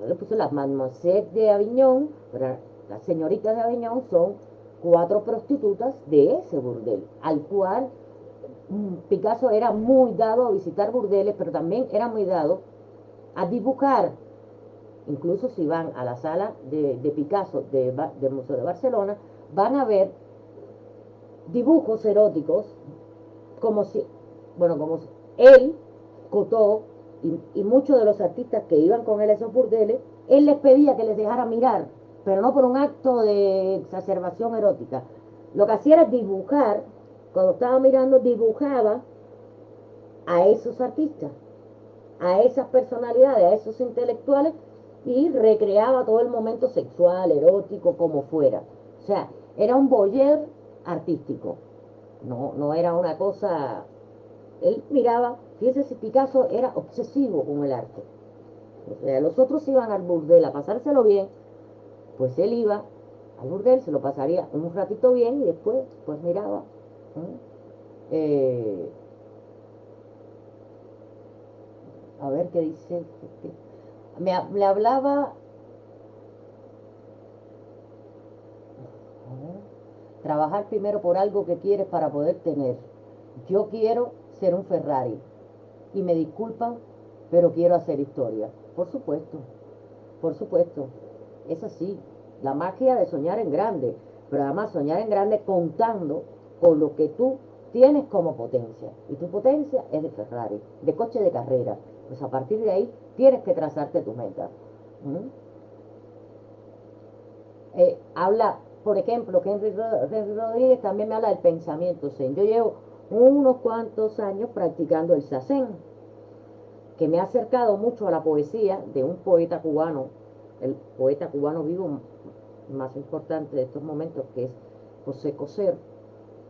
Yo le puse las Mademoiselles de Avignon, pero las señoritas de Avignon son 4 prostitutas de ese burdel, al cual Picasso era muy dado a visitar burdeles, pero también era muy dado a dibujar. Incluso si van a la sala de Picasso del Museo de Barcelona, van a ver dibujos eróticos, como si, bueno, como si él, Cotó, y muchos de los artistas que iban con él a esos burdeles, él les pedía que les dejara mirar, pero no por un acto de exacerbación erótica. Lo que hacía era dibujar, cuando estaba mirando, dibujaba a esos artistas, a esas personalidades, a esos intelectuales, y recreaba todo el momento sexual, erótico, como fuera. O sea, era un voyeur artístico, no era una cosa. Él miraba, fíjese si Picasso era obsesivo con el arte. O sea, los otros iban al burdel a pasárselo bien, pues él iba al burdel, se lo pasaría un ratito bien y después pues miraba. Eh, a ver qué dice. Me hablaba, a ver, trabajar primero por algo que quieres para poder tener. Yo quiero ser un Ferrari y me disculpan, pero quiero hacer historia. Por supuesto, es así. La magia de soñar en grande, pero además soñar en grande contando con lo que tú tienes como potencia. Y tu potencia es de Ferrari, de coche de carrera. Pues a partir de ahí tienes que trazarte tu meta. ¿Mm? Habla, por ejemplo, que Henry Rodríguez también me habla del pensamiento zen. Yo llevo unos cuantos años practicando el zazen, que me ha acercado mucho a la poesía de un poeta cubano, el poeta cubano vivo más importante de estos momentos, que es José Coser,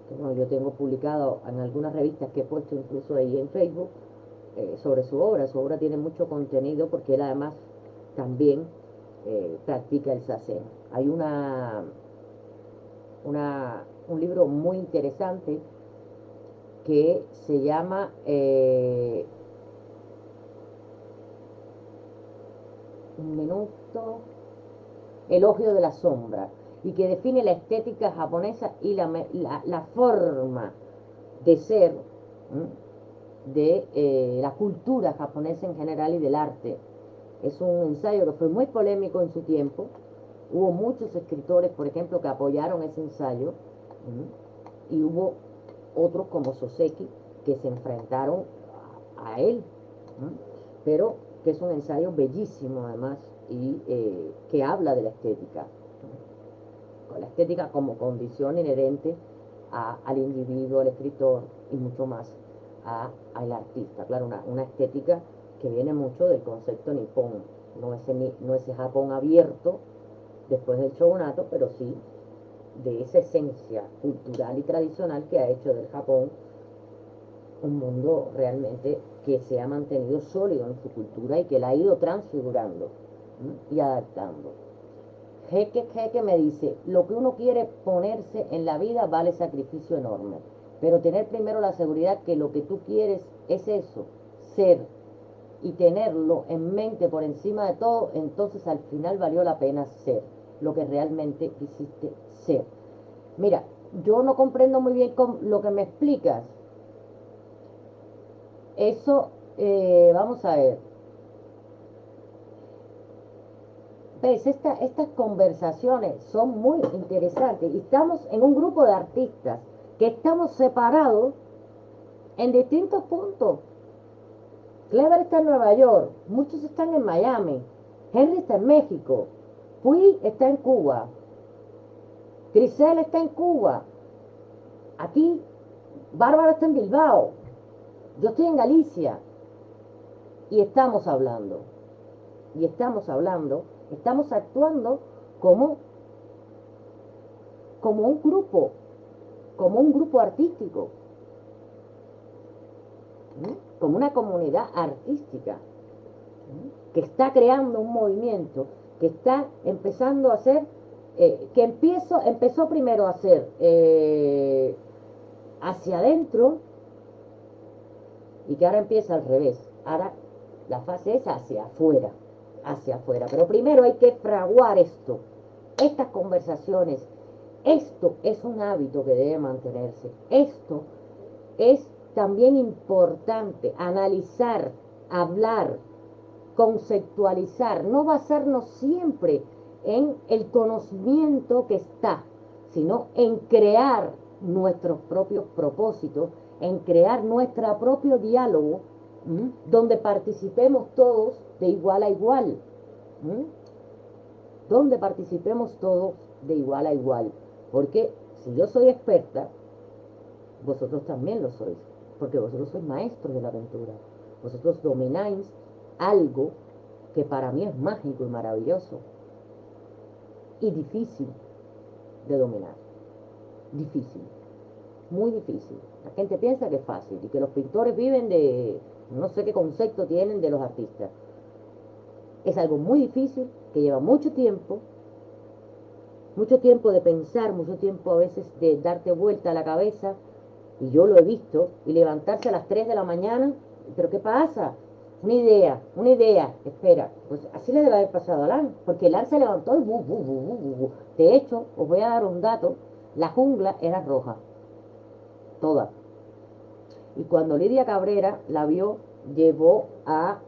que bueno, yo tengo publicado en algunas revistas que he puesto incluso ahí en Facebook sobre su obra. Su obra tiene mucho contenido porque él además también practica el zazen. Hay un libro muy interesante que se llama un minuto, Elogio de la sombra, y que define la estética japonesa y la forma de ser de la cultura japonesa en general y del arte. Es un ensayo que fue muy polémico en su tiempo. Hubo muchos escritores, por ejemplo, que apoyaron ese ensayo, y hubo otros como Soseki que se enfrentaron a él, pero que es un ensayo bellísimo además y que habla de la estética, con la estética como condición inherente al individuo, al escritor y mucho más al artista. Claro, una estética que viene mucho del concepto nipón, no ese Japón abierto después del shogunato, pero sí de esa esencia cultural y tradicional que ha hecho del Japón un mundo realmente que se ha mantenido sólido en su cultura y que la ha ido transfigurando y adaptando. Jeque me dice, lo que uno quiere ponerse en la vida vale sacrificio enorme, pero tener primero la seguridad que lo que tú quieres es eso, ser, y tenerlo en mente por encima de todo, entonces al final valió la pena ser lo que realmente quisiste ser. Mira, yo no comprendo muy bien lo que me explicas. Eso, vamos a ver. ¿Ves? Estas conversaciones son muy interesantes y estamos en un grupo de artistas que estamos separados en distintos puntos. Clever está en Nueva York, muchos están en Miami, Henry está en México, Puy está en Cuba, Grisel está en Cuba, aquí Bárbara está en Bilbao, yo estoy en Galicia y estamos actuando como, como un grupo, como un grupo artístico, como una comunidad artística que está creando un movimiento, que está empezando a hacer, que empezó primero a hacer hacia adentro y que ahora empieza al revés. Ahora la fase es hacia afuera, hacia afuera. Pero primero hay que fraguar esto, estas conversaciones. Esto es un hábito que debe mantenerse. Esto es también importante analizar, hablar, conceptualizar, no basarnos siempre en el conocimiento que está, sino en crear nuestros propios propósitos, en crear nuestro propio diálogo, donde participemos todos de igual a igual, donde participemos todos de igual a igual, porque si yo soy experta, vosotros también lo sois, porque vosotros sois maestros de la aventura, vosotros domináis algo que para mí es mágico y maravilloso y difícil de dominar, difícil, muy difícil. La gente piensa que es fácil y que los pintores viven de, no sé qué concepto tienen de los artistas. Es algo muy difícil, que lleva mucho tiempo de pensar, mucho tiempo a veces de darte vuelta a la cabeza, y yo lo he visto, y levantarse a las 3 de la mañana, ¿pero qué pasa? Una idea, espera, pues así le debe haber pasado a Alan, porque Alan se levantó y de hecho, os voy a dar un dato, la jungla era roja, toda, y cuando Lidia Cabrera la vio, llevó a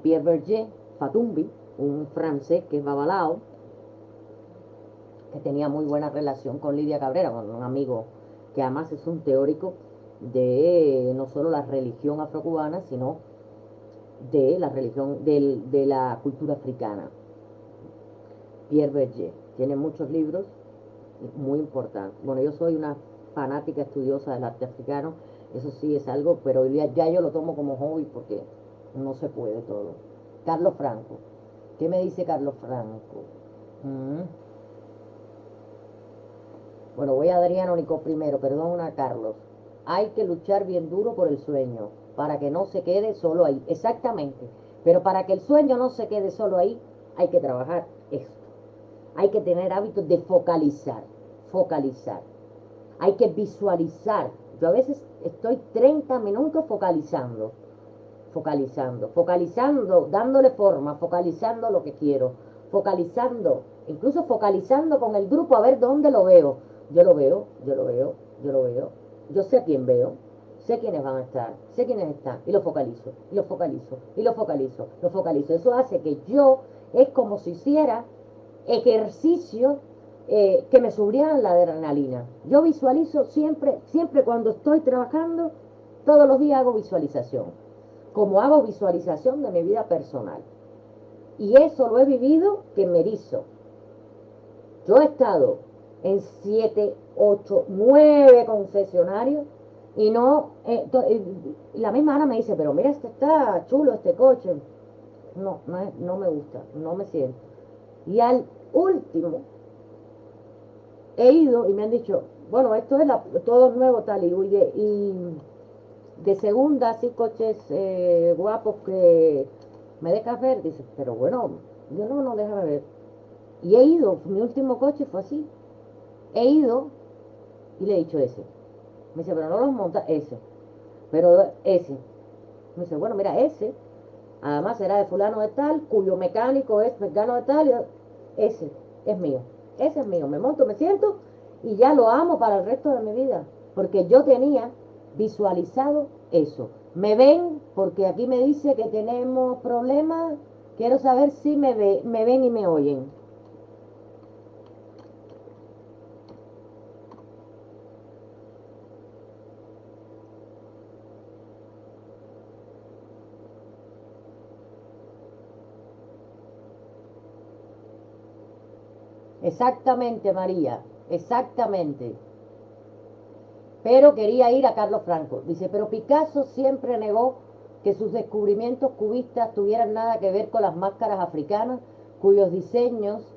Pierre Berger Fatumbi, un francés que es babalao, que tenía muy buena relación con Lidia Cabrera, con un amigo que además es un teórico de no solo la religión afrocubana, sino de la religión, de la cultura africana. Pierre Berger tiene muchos libros muy importantes. Bueno, yo soy una fanática estudiosa del arte africano, eso sí es algo, pero ya yo lo tomo como hobby porque no se puede todo. Carlos Franco. ¿Qué me dice Carlos Franco? Bueno, voy a Adriano Nico primero, perdona Carlos. Hay que luchar bien duro por el sueño, para que no se quede solo ahí. Exactamente. Pero para que el sueño no se quede solo ahí, hay que trabajar esto. Hay que tener hábitos de focalizar. Hay que visualizar. Yo a veces estoy 30 minutos focalizando, dándole forma, focalizando lo que quiero, incluso focalizando con el grupo a ver dónde lo veo. Yo lo veo, yo sé a quién veo, sé quiénes van a estar, sé quiénes están, y lo focalizo. Eso hace que yo, es como si hiciera ejercicio que me subieran la adrenalina. Yo visualizo siempre cuando estoy trabajando, todos los días hago visualización, como hago visualización de mi vida personal. Y eso lo he vivido que me erizo. Yo he estado en 7, 8, 9 concesionarios y no, la misma Ana me dice, pero mira, está chulo este coche. No me gusta, no me siento. Y al último he ido y me han dicho, bueno, esto es todo nuevo tal, y de segunda, así coches guapos que me dejas ver, dice, pero bueno, yo no, déjame ver. Y he ido, mi último coche fue así, he ido y le he dicho ese. Me dice, pero no los monta ese, pero ese. Me dice, bueno, mira, ese, además será de fulano de tal, cuyo mecánico es mecano de tal, ese es mío, me monto, me siento y ya lo amo para el resto de mi vida, porque yo tenía visualizado eso. Me ven, porque aquí me dice que tenemos problemas, quiero saber si me ven y me oyen. Exactamente, María, exactamente. Pero quería ir a Carlos Franco. Dice, pero Picasso siempre negó que sus descubrimientos cubistas tuvieran nada que ver con las máscaras africanas, cuyos diseños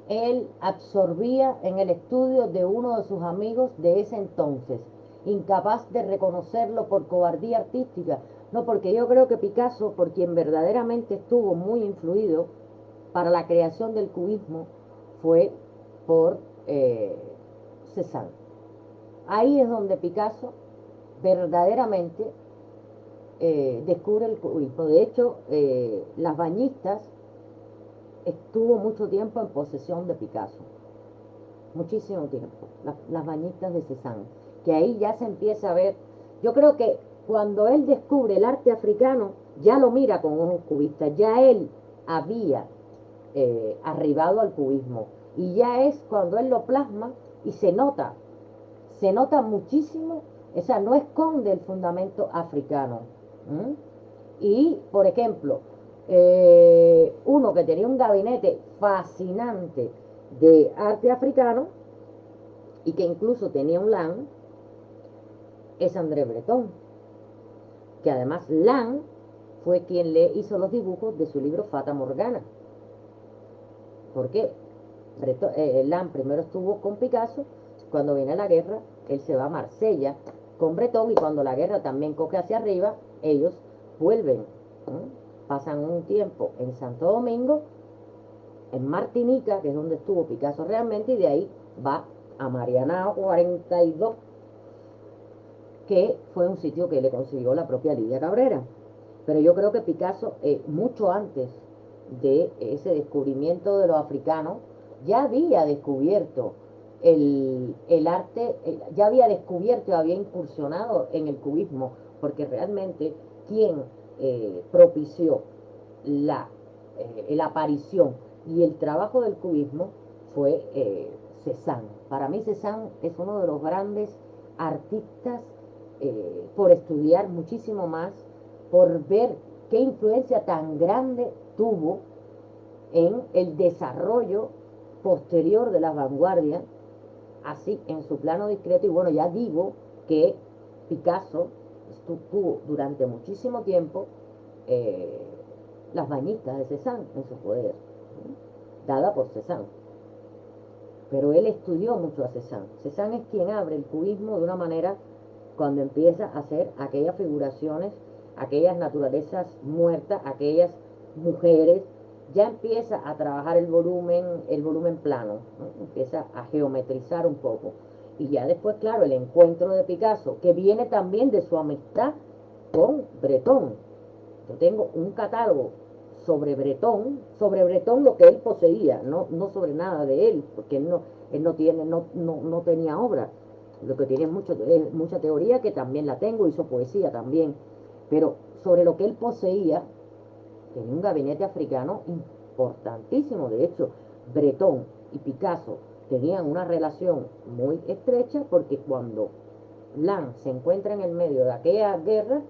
él absorbía en el estudio de uno de sus amigos de ese entonces, incapaz de reconocerlo por cobardía artística. No, porque yo creo que Picasso, por quien verdaderamente estuvo muy influido para la creación del cubismo, fue por Cézanne. Ahí es donde Picasso verdaderamente descubre el cubismo. De hecho, las bañistas estuvo mucho tiempo en posesión de Picasso. muchísimo tiempo, las bañistas de Cézanne, que ahí ya se empieza a ver. Yo creo que cuando él descubre el arte africano, ya lo mira con ojos cubistas, ya él había arribado al cubismo, y ya es cuando él lo plasma y se nota muchísimo, o sea, no esconde el fundamento africano. ¿Mm? Y, por ejemplo, uno que tenía un gabinete fascinante de arte africano y que incluso tenía un LAN, es André Breton, que además LAN fue quien le hizo los dibujos de su libro Fata Morgana. ¿Por qué? LAN primero estuvo con Picasso, cuando viene la guerra, él se va a Marsella con Breton, y cuando la guerra también coge hacia arriba, ellos vuelven, ¿no? Pasan un tiempo en Santo Domingo, en Martinica, que es donde estuvo Picasso realmente, y de ahí va a Marianao 42, que fue un sitio que le consiguió la propia Lidia Cabrera. Pero yo creo que Picasso, mucho antes de ese descubrimiento de los africanos, ya había descubierto el arte, ya había descubierto y había incursionado en el cubismo, porque realmente quien propició la, la aparición y el trabajo del cubismo fue Cézanne. Para mí Cézanne es uno de los grandes artistas por estudiar muchísimo más, por ver qué influencia tan grande tuvo en el desarrollo posterior de las vanguardias, así en su plano discreto. Y bueno, ya digo que Picasso tuvo durante muchísimo tiempo eh, las bañistas de Cézanne en su poder, ¿no? Dada por Cézanne. Pero él estudió mucho a Cézanne. Cézanne es quien abre el cubismo de una manera cuando empieza a hacer aquellas figuraciones, aquellas naturalezas muertas, aquellas mujeres, ya empieza a trabajar el volumen plano, ¿no? Empieza a geometrizar un poco. Y ya después, claro, el encuentro de Picasso, que viene también de su amistad con Breton. Yo tengo un catálogo sobre Breton lo que él poseía, no, no sobre nada de él, porque él no, tiene, no tenía obra. Lo que tiene es mucha teoría, que también la tengo, hizo poesía también, pero sobre lo que él poseía, tenía un gabinete africano importantísimo. De hecho, Breton y Picasso tenían una relación muy estrecha, porque cuando Lan se encuentra en el medio de aquella guerra,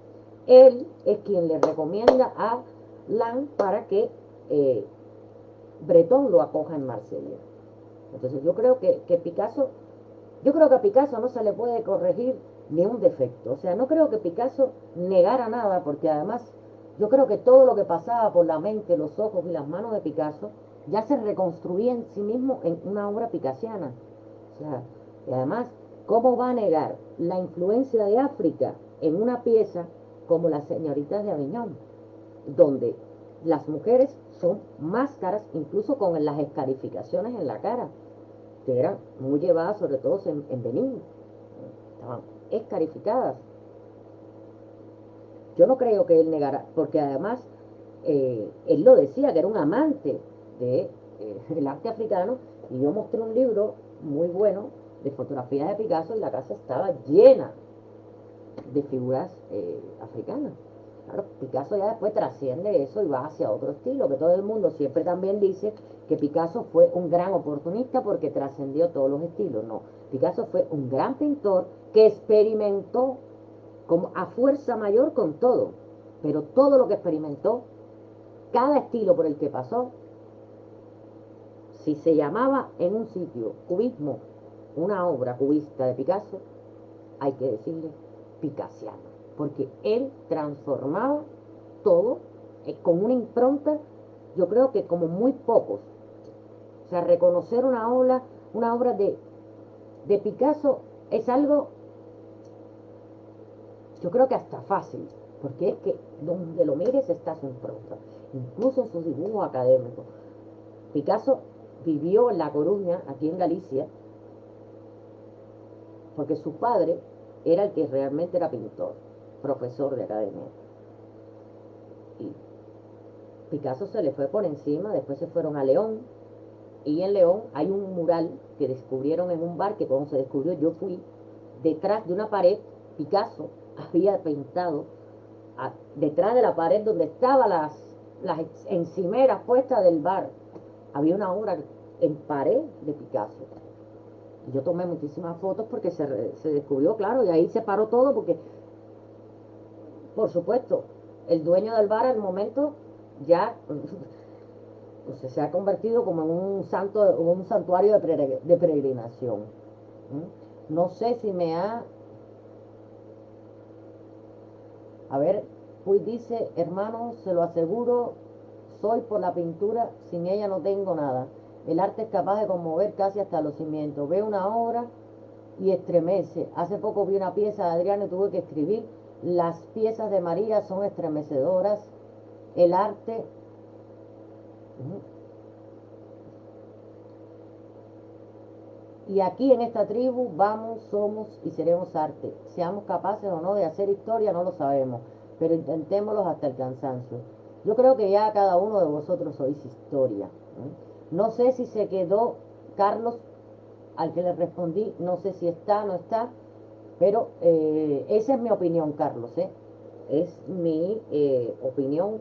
él es quien le recomienda a Lan para que Breton lo acoja en Marsella. Entonces yo creo que a Picasso no se le puede corregir ni un defecto. O sea, no creo que Picasso negara nada, porque además yo creo que todo lo que pasaba por la mente, los ojos y las manos de Picasso ya se reconstruía en sí mismo en una obra picasiana. O sea, y además, ¿cómo va a negar la influencia de África en una pieza como Las señoritas de Aviñón, donde las mujeres son máscaras, incluso con las escarificaciones en la cara, que eran muy llevadas sobre todo en Benín, estaban escarificadas? Yo no creo que él negara, porque además él lo decía, que era un amante de, el arte africano, y yo mostré un libro muy bueno de fotografías de Picasso, y la casa estaba llena de figuras africanas. Claro, Picasso ya después trasciende eso y va hacia otro estilo, que todo el mundo siempre también dice que Picasso fue un gran oportunista porque trascendió todos los estilos. No, Picasso fue un gran pintor que experimentó como a fuerza mayor con todo, pero todo lo que experimentó, cada estilo por el que pasó, si se llamaba en un sitio cubismo, una obra cubista de Picasso, hay que decirle picasiano, porque él transformaba todo con una impronta, yo creo que como muy pocos. O sea, reconocer una obra de Picasso es algo, yo creo que hasta fácil, porque es que donde lo mires está su impronta, incluso en sus dibujos académicos. Picasso vivió en La Coruña, aquí en Galicia, porque su padre era el que realmente era pintor, profesor de academia. Y Picasso se le fue por encima, después se fueron a León, Y en León hay un mural que descubrieron en un bar, que cuando se descubrió yo fui, detrás de una pared, Picasso había pintado detrás de la pared donde estaban las encimeras puestas del bar, había una obra en pared de Picasso. Y yo tomé muchísimas fotos porque se descubrió, claro, y ahí se paró todo porque, por supuesto, el dueño del bar al momento ya pues, se ha convertido como en un santuario de peregrinación. No sé si me ha... A ver, pues dice, hermano, se lo aseguro, soy por la pintura, sin ella no tengo nada. El arte es capaz de conmover casi hasta los cimientos. Ve una obra y estremece. Hace poco vi una pieza de Adriano y tuve que escribir, las piezas de María son estremecedoras. El arte... Y aquí en esta tribu vamos, somos y seremos arte. Seamos capaces o no de hacer historia, no lo sabemos, pero intentémoslo hasta el cansancio. Yo creo que ya cada uno de vosotros sois historia. No sé si se quedó Carlos, al que le respondí, no sé si está, no está, pero esa es mi opinión, Carlos, es mi opinión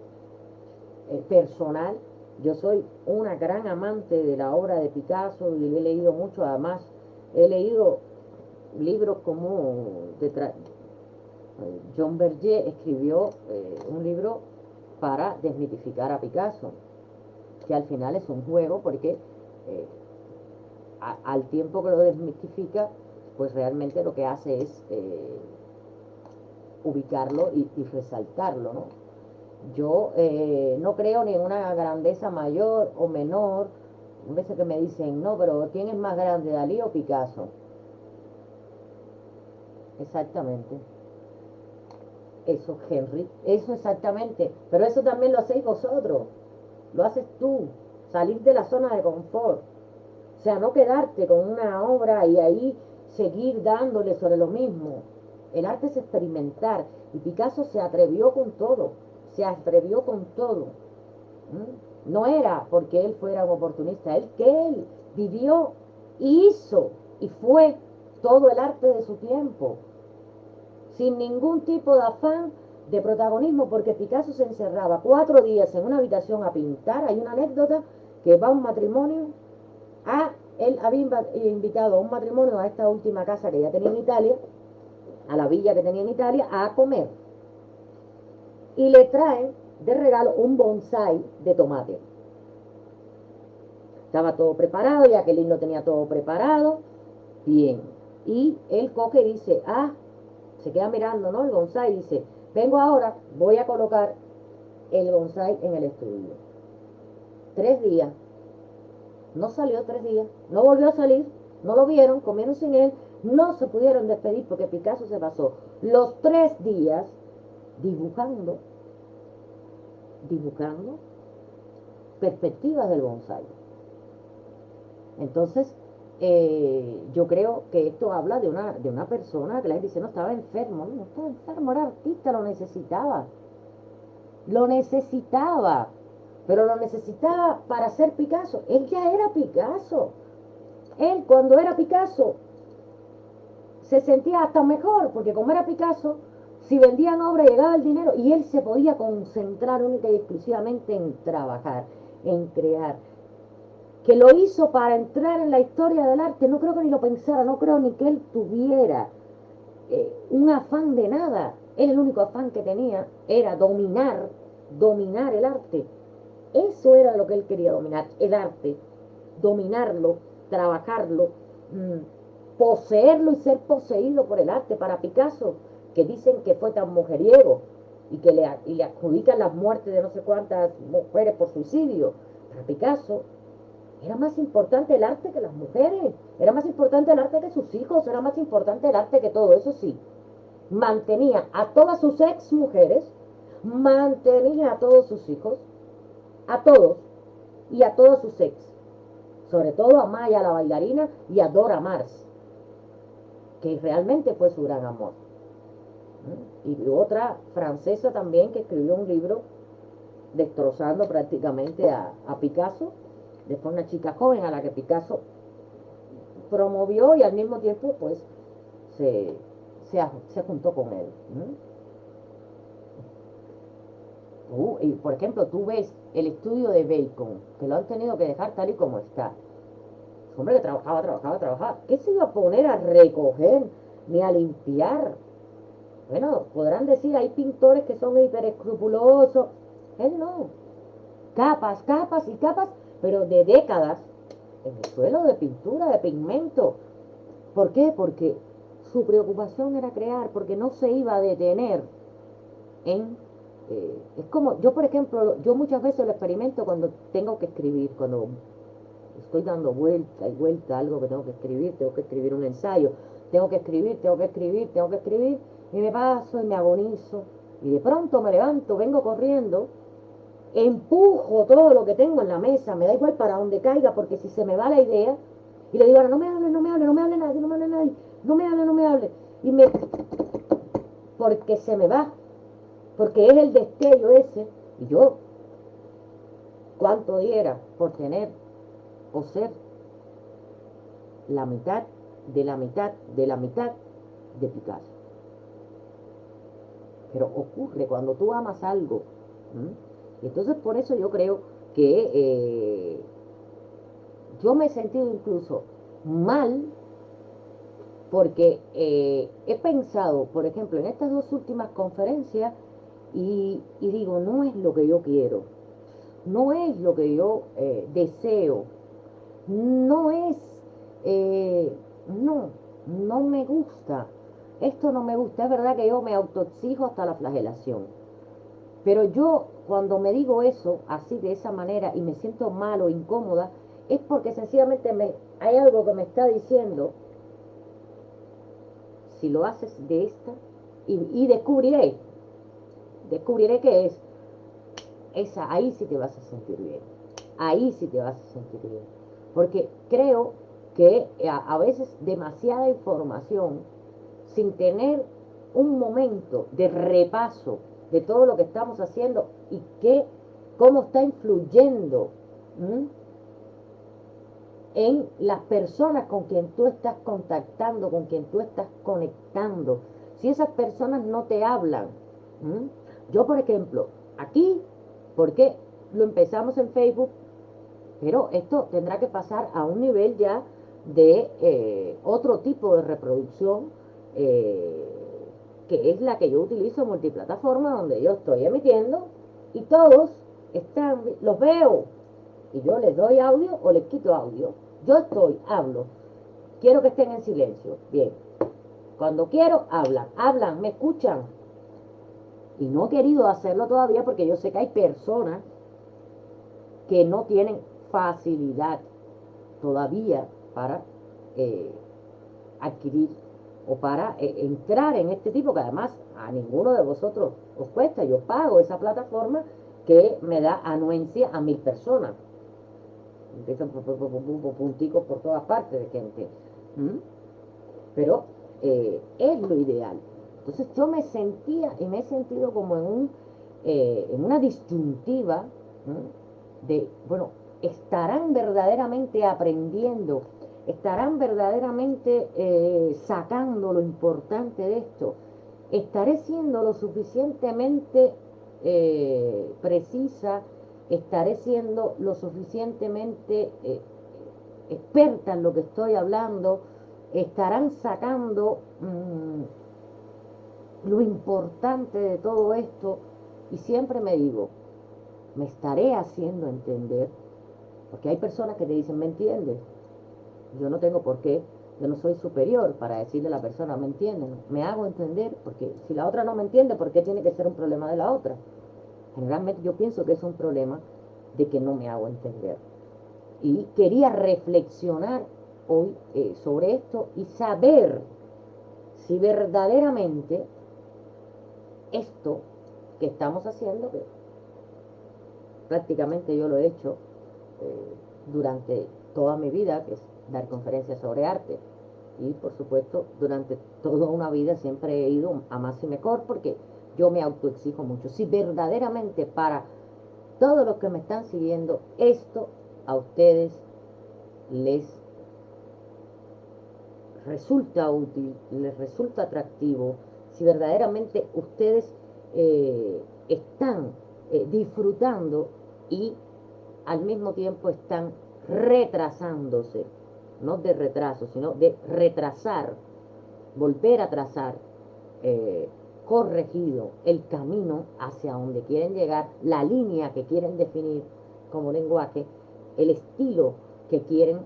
personal. Yo soy una gran amante de la obra de Picasso y he leído mucho, además he leído libros como John Berger escribió un libro para desmitificar a Picasso, que al final es un juego porque al tiempo que lo desmitifica, pues realmente lo que hace es ubicarlo y resaltarlo, ¿no? Yo no creo ni en una grandeza mayor o menor. A veces que me dicen, no, pero ¿quién es más grande, Dalí o Picasso? Exactamente. Eso, Henry, eso exactamente. Pero eso también lo hacéis vosotros. Lo haces tú. Salir de la zona de confort. O sea, no quedarte con una obra y ahí seguir dándole sobre lo mismo. El arte es experimentar. Y Picasso se atrevió con todo. Se atrevió con todo. No era porque él fuera un oportunista, él vivió y hizo y fue todo el arte de su tiempo, sin ningún tipo de afán de protagonismo, porque Picasso se encerraba 4 días en una habitación a pintar. Hay una anécdota que va a un matrimonio, él había invitado a un matrimonio a esta última casa que ya tenía en Italia, a la villa que tenía en Italia, a comer, y le traen de regalo un bonsai de tomate. Estaba todo preparado, Jacqueline lo tenía todo preparado, bien. Y él coge y dice, se queda mirando, ¿no? El bonsai, dice, vengo ahora, voy a colocar el bonsai en el estudio. 3 días, no salió 3 días, no volvió a salir, no lo vieron, comieron sin él, no se pudieron despedir porque Picasso se pasó los 3 días dibujando perspectivas del bonsai. Entonces, yo creo que esto habla de una persona que la gente dice, no estaba enfermo, no estaba enfermo, era artista, lo necesitaba, pero lo necesitaba para ser Picasso. Él ya era Picasso. Él cuando era Picasso se sentía hasta mejor, porque como era Picasso, si vendían obra llegaba el dinero y él se podía concentrar única y exclusivamente en trabajar, en crear. Que lo hizo para entrar en la historia del arte, no creo que ni lo pensara, no creo ni que él tuviera un afán de nada. Él el único afán que tenía era dominar el arte. Eso era lo que él quería dominar, el arte, dominarlo, trabajarlo, poseerlo y ser poseído por el arte. Para Picasso, que dicen que fue tan mujeriego y que le adjudican las muertes de no sé cuántas mujeres por suicidio, para Picasso era más importante el arte que las mujeres, era más importante el arte que sus hijos, era más importante el arte que todo. Eso sí, mantenía a todas sus ex mujeres, mantenía a todos sus hijos, a todos, y a todas sus ex, sobre todo a Maya la bailarina y a Dora Mars, que realmente fue su gran amor. Y otra francesa también que escribió un libro destrozando prácticamente a Picasso, Después una chica joven a la que Picasso promovió y al mismo tiempo pues se, se juntó con él. Y por ejemplo, tú ves el estudio de Bacon, que lo han tenido que dejar tal y como está. Hombre que trabajaba. ¿Qué se iba a poner a recoger ni a limpiar? Bueno, podrán decir, hay pintores que son hiper escrupulosos. Él no. Capas, capas y capas, pero de décadas en el suelo de pintura, de pigmento. ¿Por qué? Porque su preocupación era crear, porque no se iba a detener en... es como, yo por ejemplo, yo muchas veces lo experimento cuando tengo que escribir, cuando estoy dando vuelta y vuelta a algo que tengo que escribir un ensayo, tengo que escribir, y me paso y me agonizo, y de pronto me levanto, vengo corriendo, empujo todo lo que tengo en la mesa, me da igual para donde caiga, porque si se me va la idea, y le digo, ahora no me hable, no me hable, no me hable nadie, no me hable nadie, no me hable, no me hable, y me, porque se me va, porque es el destello ese, y yo, cuánto diera por tener o ser la mitad de la mitad de la mitad de Picasso. Pero ocurre cuando tú amas algo. Y entonces por eso yo creo que yo me he sentido incluso mal porque he pensado, por ejemplo, en estas dos últimas conferencias y digo, no es lo que yo quiero, no es lo que yo deseo, no es, no, no me gusta, esto no me gusta, es verdad que yo me autoexijo hasta la flagelación, pero yo cuando me digo eso, así de esa manera, y me siento mal o incómoda, es porque sencillamente hay algo que me está diciendo, si lo haces de esta, y descubriré que es, esa, ahí sí te vas a sentir bien, ahí sí te vas a sentir bien, porque creo que a veces demasiada información, sin tener un momento de repaso de todo lo que estamos haciendo y cómo está influyendo en las personas con quien tú estás contactando, con quien tú estás conectando. Si esas personas no te hablan, yo por ejemplo, aquí, porque lo empezamos en Facebook, pero esto tendrá que pasar a un nivel ya de otro tipo de reproducción, eh, que es la que yo utilizo multiplataforma, donde yo estoy emitiendo y todos los veo y yo les doy audio o les quito audio. Yo hablo, quiero que estén en silencio, bien. Cuando quiero, hablan, me escuchan. Y no he querido hacerlo todavía porque yo sé que hay personas que no tienen facilidad todavía para adquirir o para entrar en este tipo, que además a ninguno de vosotros os cuesta. Yo pago esa plataforma que me da anuencia a 1000 personas. Empiezan punticos por todas partes de gente. Pero es lo ideal. Entonces yo me sentía y me he sentido como en una disyuntiva de, bueno, ¿estarán verdaderamente aprendiendo? ¿Estarán verdaderamente sacando lo importante de esto? ¿Estaré siendo lo suficientemente precisa? ¿Estaré siendo lo suficientemente experta en lo que estoy hablando? ¿Estarán sacando lo importante de todo esto? Y siempre me digo, me estaré haciendo entender, porque hay personas que te dicen, ¿me entiendes? Yo no tengo por qué, yo no soy superior para decirle a la persona, ¿me entienden? Me hago entender, porque si la otra no me entiende, ¿por qué tiene que ser un problema de la otra? Generalmente yo pienso que es un problema de que no me hago entender. Y quería reflexionar hoy sobre esto y saber si verdaderamente esto que estamos haciendo, que prácticamente yo lo he hecho durante toda mi vida, que es dar conferencias sobre arte, y por supuesto durante toda una vida siempre he ido a más y mejor porque yo me autoexijo mucho. Si verdaderamente para todos los que me están siguiendo esto a ustedes les resulta útil, les resulta atractivo, si verdaderamente ustedes están disfrutando y al mismo tiempo están retrasándose, no de retraso, sino de retrasar, volver a trazar eh, corregido el camino hacia donde quieren llegar, la línea que quieren definir como lenguaje, el estilo que quieren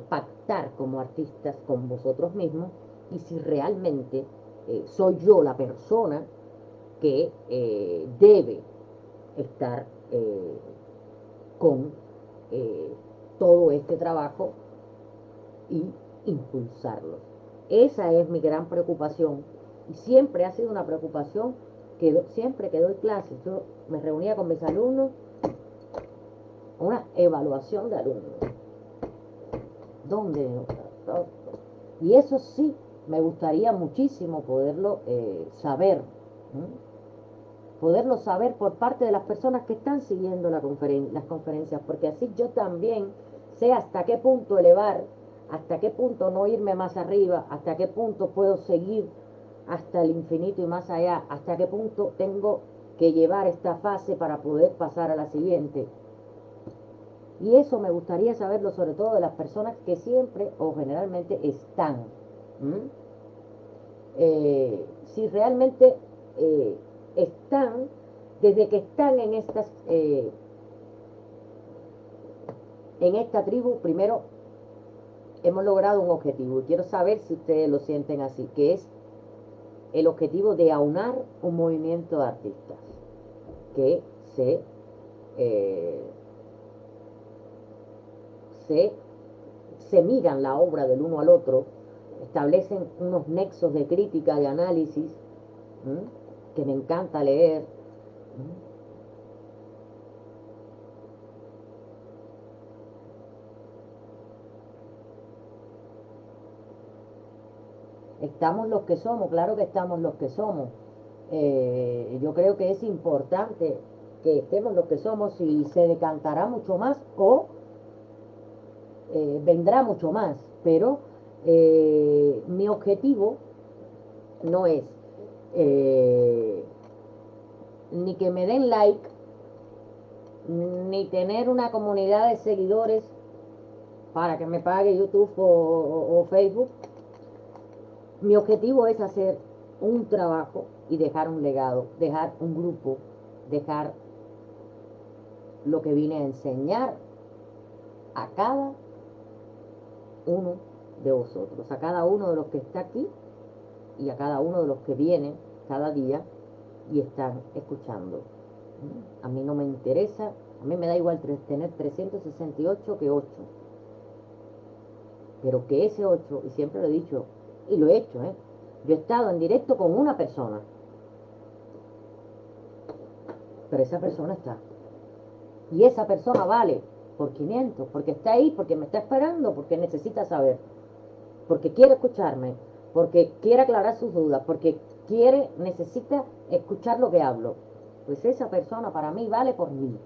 pactar como artistas con vosotros mismos, y si realmente soy yo la persona que debe estar con eh, todo este trabajo y impulsarlos. Esa es mi gran preocupación y siempre ha sido una preocupación que siempre que doy clases, yo me reunía con mis alumnos, una evaluación de alumnos. ¿Dónde? Y eso sí, me gustaría muchísimo poderlo saber, poderlo saber por parte de las personas que están siguiendo las conferencias, porque así yo también sé hasta qué punto elevar, hasta qué punto no irme más arriba, hasta qué punto puedo seguir hasta el infinito y más allá, hasta qué punto tengo que llevar esta fase para poder pasar a la siguiente. Y eso me gustaría saberlo sobre todo de las personas que siempre o generalmente están. Si realmente están, desde que están en esta tribu, primero hemos logrado un objetivo. Y quiero saber si ustedes lo sienten así, que es el objetivo de aunar un movimiento de artistas que eh, se, se miran la obra del uno al otro, establecen unos nexos de crítica, de análisis, que me encanta leer. Estamos los que somos, claro que estamos los que somos. Yo creo que es importante que estemos los que somos y se decantará mucho más o vendrá mucho más, pero mi objetivo no es ni que me den like, ni tener una comunidad de seguidores para que me pague YouTube o Facebook. Mi objetivo es hacer un trabajo y dejar un legado, dejar un grupo, dejar lo que vine a enseñar a cada uno de vosotros, a cada uno de los que está aquí y a cada uno de los que vienen cada día y están escuchando. A mí no me interesa, a mí me da igual tener 368 que 8, pero que ese 8, y siempre lo he dicho, y lo he hecho, yo he estado en directo con una persona, pero esa persona está. Y esa persona vale por 500, porque está ahí, porque me está esperando, porque necesita saber, porque quiere escucharme, porque quiere aclarar sus dudas, porque necesita escuchar lo que hablo. Pues esa persona para mí vale por 1000.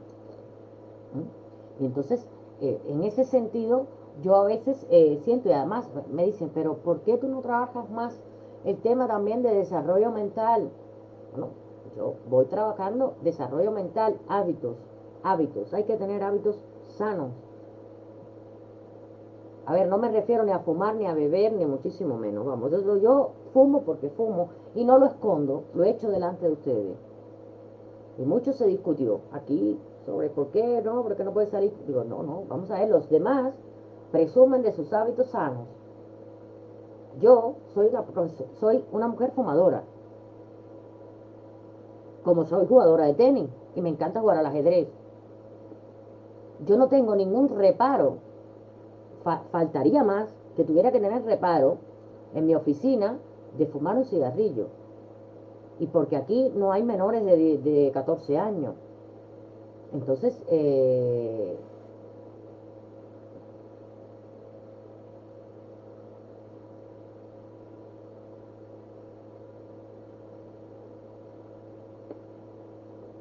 Y entonces, en ese sentido, yo a veces siento, y además me dicen, pero ¿por qué tú no trabajas más el tema también de desarrollo mental? Bueno, yo voy trabajando desarrollo mental, hábitos, hay que tener hábitos sanos. A ver, no me refiero ni a fumar, ni a beber, ni muchísimo menos, vamos, yo fumo porque fumo, y no lo escondo, lo he hecho delante de ustedes. Y mucho se discutió aquí sobre por qué no puede salir. Digo, no, vamos a ver, los demás presumen de sus hábitos sanos. Yo soy una mujer fumadora, como soy jugadora de tenis, y me encanta jugar al ajedrez. Yo no tengo ningún reparo, faltaría más que tuviera que tener reparo en mi oficina de fumar un cigarrillo. Y porque aquí no hay menores de 14 años. Entonces,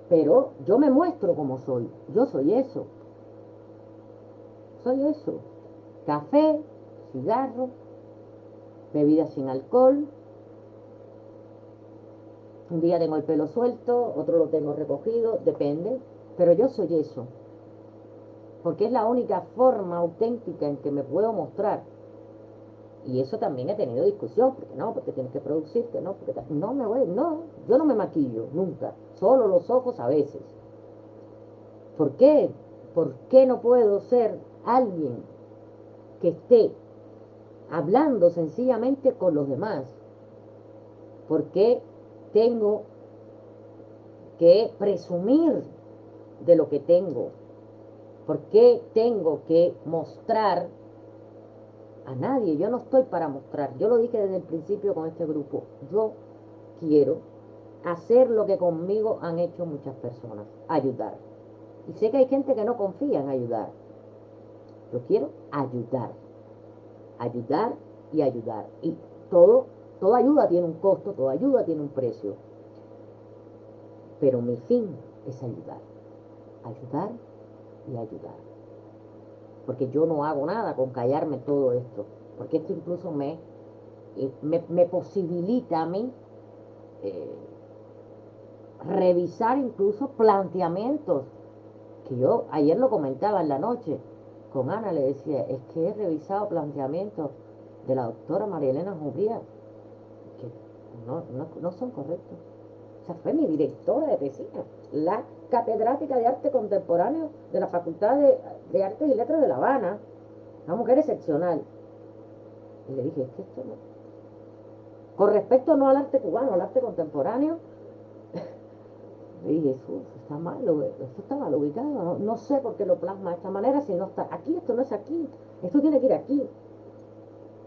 pero yo me muestro como soy, yo soy eso. soy eso. Café, cigarro, bebidas sin alcohol. Un día tengo el pelo suelto, otro lo tengo recogido, depende. Pero yo soy eso. Porque es la única forma auténtica en que me puedo mostrar. Y eso también he tenido discusión, porque no, porque tienes que producirte, no, porque no me voy, no, yo no me maquillo, nunca, solo los ojos a veces. ¿Por qué? ¿Por qué no puedo ser alguien que esté hablando sencillamente con los demás? ¿Por qué tengo que presumir de lo que tengo? ¿Por qué tengo que mostrar a nadie? Yo no estoy para mostrar. Yo lo dije desde el principio con este grupo. Yo quiero hacer lo que conmigo han hecho muchas personas, ayudar. Y sé que hay gente que no confía en ayudar. Yo quiero ayudar, ayudar y ayudar. Y toda ayuda tiene un costo, toda ayuda tiene un precio. Pero mi fin es ayudar, ayudar y ayudar. Porque yo no hago nada con callarme todo esto. Porque esto incluso me posibilita a mí revisar incluso planteamientos que yo ayer lo comentaba en la noche con Ana, le decía, es que he revisado planteamientos de la doctora María Elena Jubría que no son correctos. O sea, fue mi directora de tesis, la catedrática de arte contemporáneo de la Facultad de Artes y Letras de La Habana, una mujer excepcional. Y le dije, es que esto no. Con respecto no al arte cubano, al arte contemporáneo, le dije, eso está mal, esto está mal ubicado, no sé por qué lo plasma de esta manera, si no está aquí, esto no es aquí, esto tiene que ir aquí.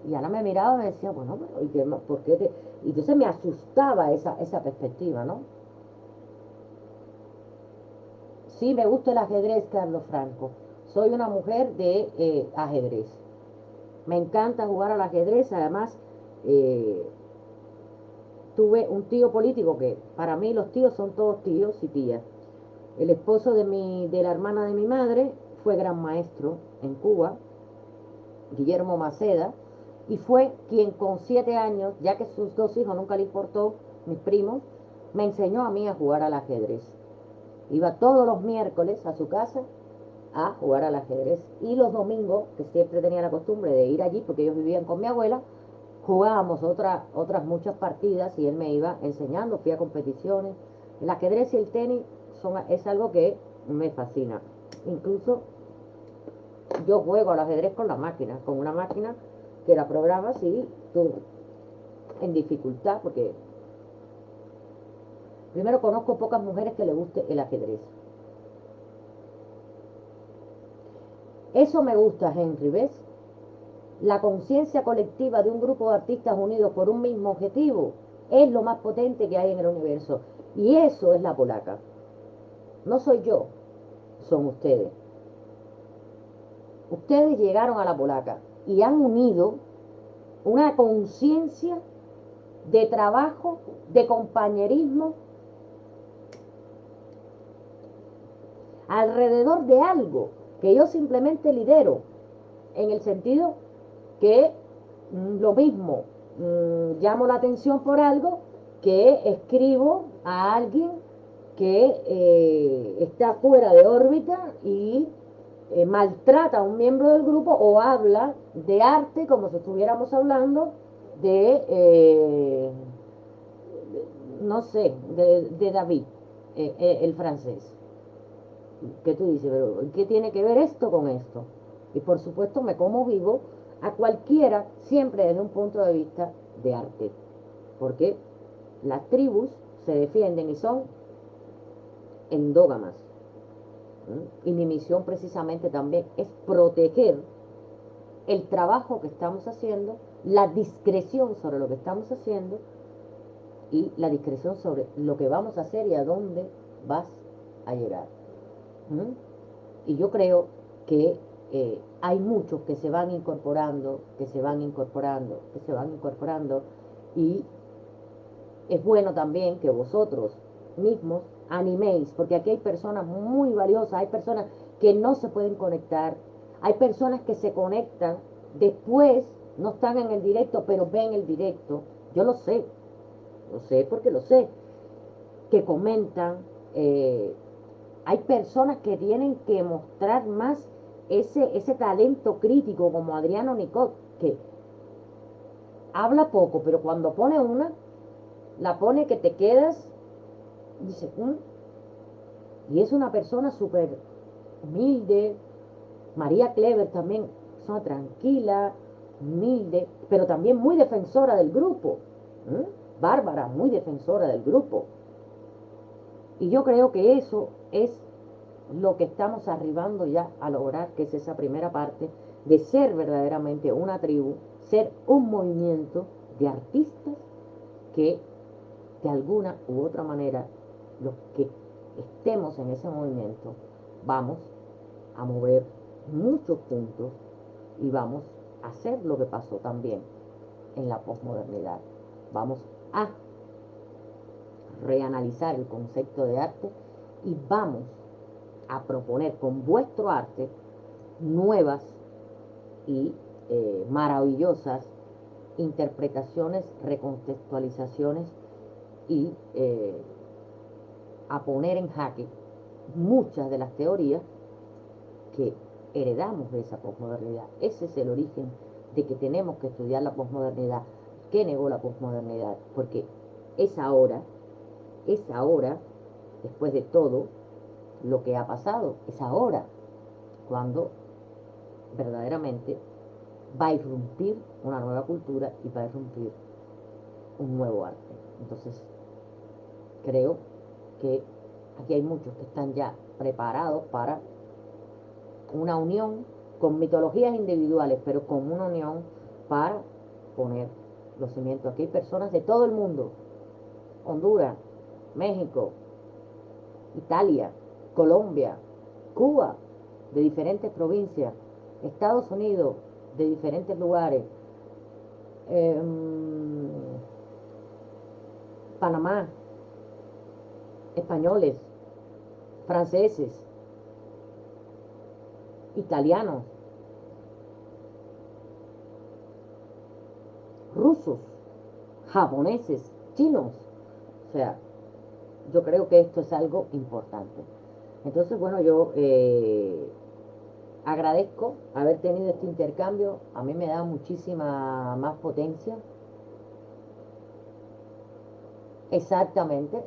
Y Ana me miraba y me decía, bueno, pero ¿y qué, por qué te...? Y entonces me asustaba esa perspectiva, ¿no? Sí, me gusta el ajedrez, Carlos Franco. Soy una mujer de ajedrez. Me encanta jugar al ajedrez, además eh, tuve un tío político que para mí los tíos son todos tíos y tías. El esposo de la hermana de mi madre fue gran maestro en Cuba, Guillermo Maceda, y fue quien con 7 años, ya que sus 2 hijos nunca le importó, mis primos, me enseñó a mí a jugar al ajedrez. Iba todos los miércoles a su casa a jugar al ajedrez. Y los domingos, que siempre tenía la costumbre de ir allí, porque ellos vivían con mi abuela, jugábamos otras muchas partidas y él me iba enseñando, fui a competiciones. El ajedrez y el tenis es algo que me fascina. Incluso yo juego al ajedrez con la máquina, con una máquina que la programas y tú en dificultad, porque primero conozco pocas mujeres que le guste el ajedrez. Eso me gusta, Henry, ¿ves? La conciencia colectiva de un grupo de artistas unidos por un mismo objetivo es lo más potente que hay en el universo. Y eso es la polaca. No soy yo, son ustedes. Ustedes llegaron a la polaca y han unido una conciencia de trabajo, de compañerismo, alrededor de algo que yo simplemente lidero, en el sentido que lo mismo, llamo la atención por algo que escribo a alguien que está fuera de órbita y maltrata a un miembro del grupo o habla de arte como si estuviéramos hablando de no sé, de David, el francés. ¿Qué tú dices? Pero ¿qué tiene que ver esto con esto? Y por supuesto me como vivo a cualquiera, siempre desde un punto de vista de arte. Porque las tribus se defienden y son endógamas. Y mi misión precisamente también es proteger el trabajo que estamos haciendo, la discreción sobre lo que estamos haciendo y la discreción sobre lo que vamos a hacer y a dónde vas a llegar. Y yo creo que hay muchos que se van incorporando, que se van incorporando, que se van incorporando, y es bueno también que vosotros mismos animéis, porque aquí hay personas muy valiosas, hay personas que no se pueden conectar, Hay personas que se conectan, después no están en el directo, pero ven el directo. Yo lo sé porque lo sé, que comentan. Hay personas que tienen que mostrar más ese talento crítico, como Adriano Nicot, que habla poco, pero cuando pone una, la pone que te quedas, dice, y es una persona súper humilde. María Clever también, persona tranquila, humilde, pero también muy defensora del grupo. Bárbara, muy defensora del grupo. Y yo creo que eso es lo que estamos arribando ya a lograr, que es esa primera parte de ser verdaderamente una tribu, ser un movimiento de artistas que de alguna u otra manera los que estemos en ese movimiento vamos a mover muchos puntos y vamos a hacer lo que pasó también en la posmodernidad. Vamos a reanalizar el concepto de arte y vamos a proponer con vuestro arte nuevas y maravillosas interpretaciones, recontextualizaciones y a poner en jaque muchas de las teorías que heredamos de esa posmodernidad. Ese es el origen de que tenemos que estudiar la posmodernidad. ¿Qué negó la posmodernidad? Porque es ahora, después de todo lo que ha pasado, es ahora cuando verdaderamente va a irrumpir una nueva cultura y va a irrumpir un nuevo arte. Entonces, creo que aquí hay muchos que están ya preparados para una unión con mitologías individuales, pero con una unión para poner los cimientos. Aquí hay personas de todo el mundo: Honduras, México, Italia, Colombia, Cuba, de diferentes provincias, Estados Unidos, de diferentes lugares, Panamá, españoles, franceses, italianos, rusos, japoneses, chinos. O sea, yo creo que esto es algo importante. Entonces, bueno, yo agradezco haber tenido este intercambio. A mí me da muchísima más potencia. Exactamente,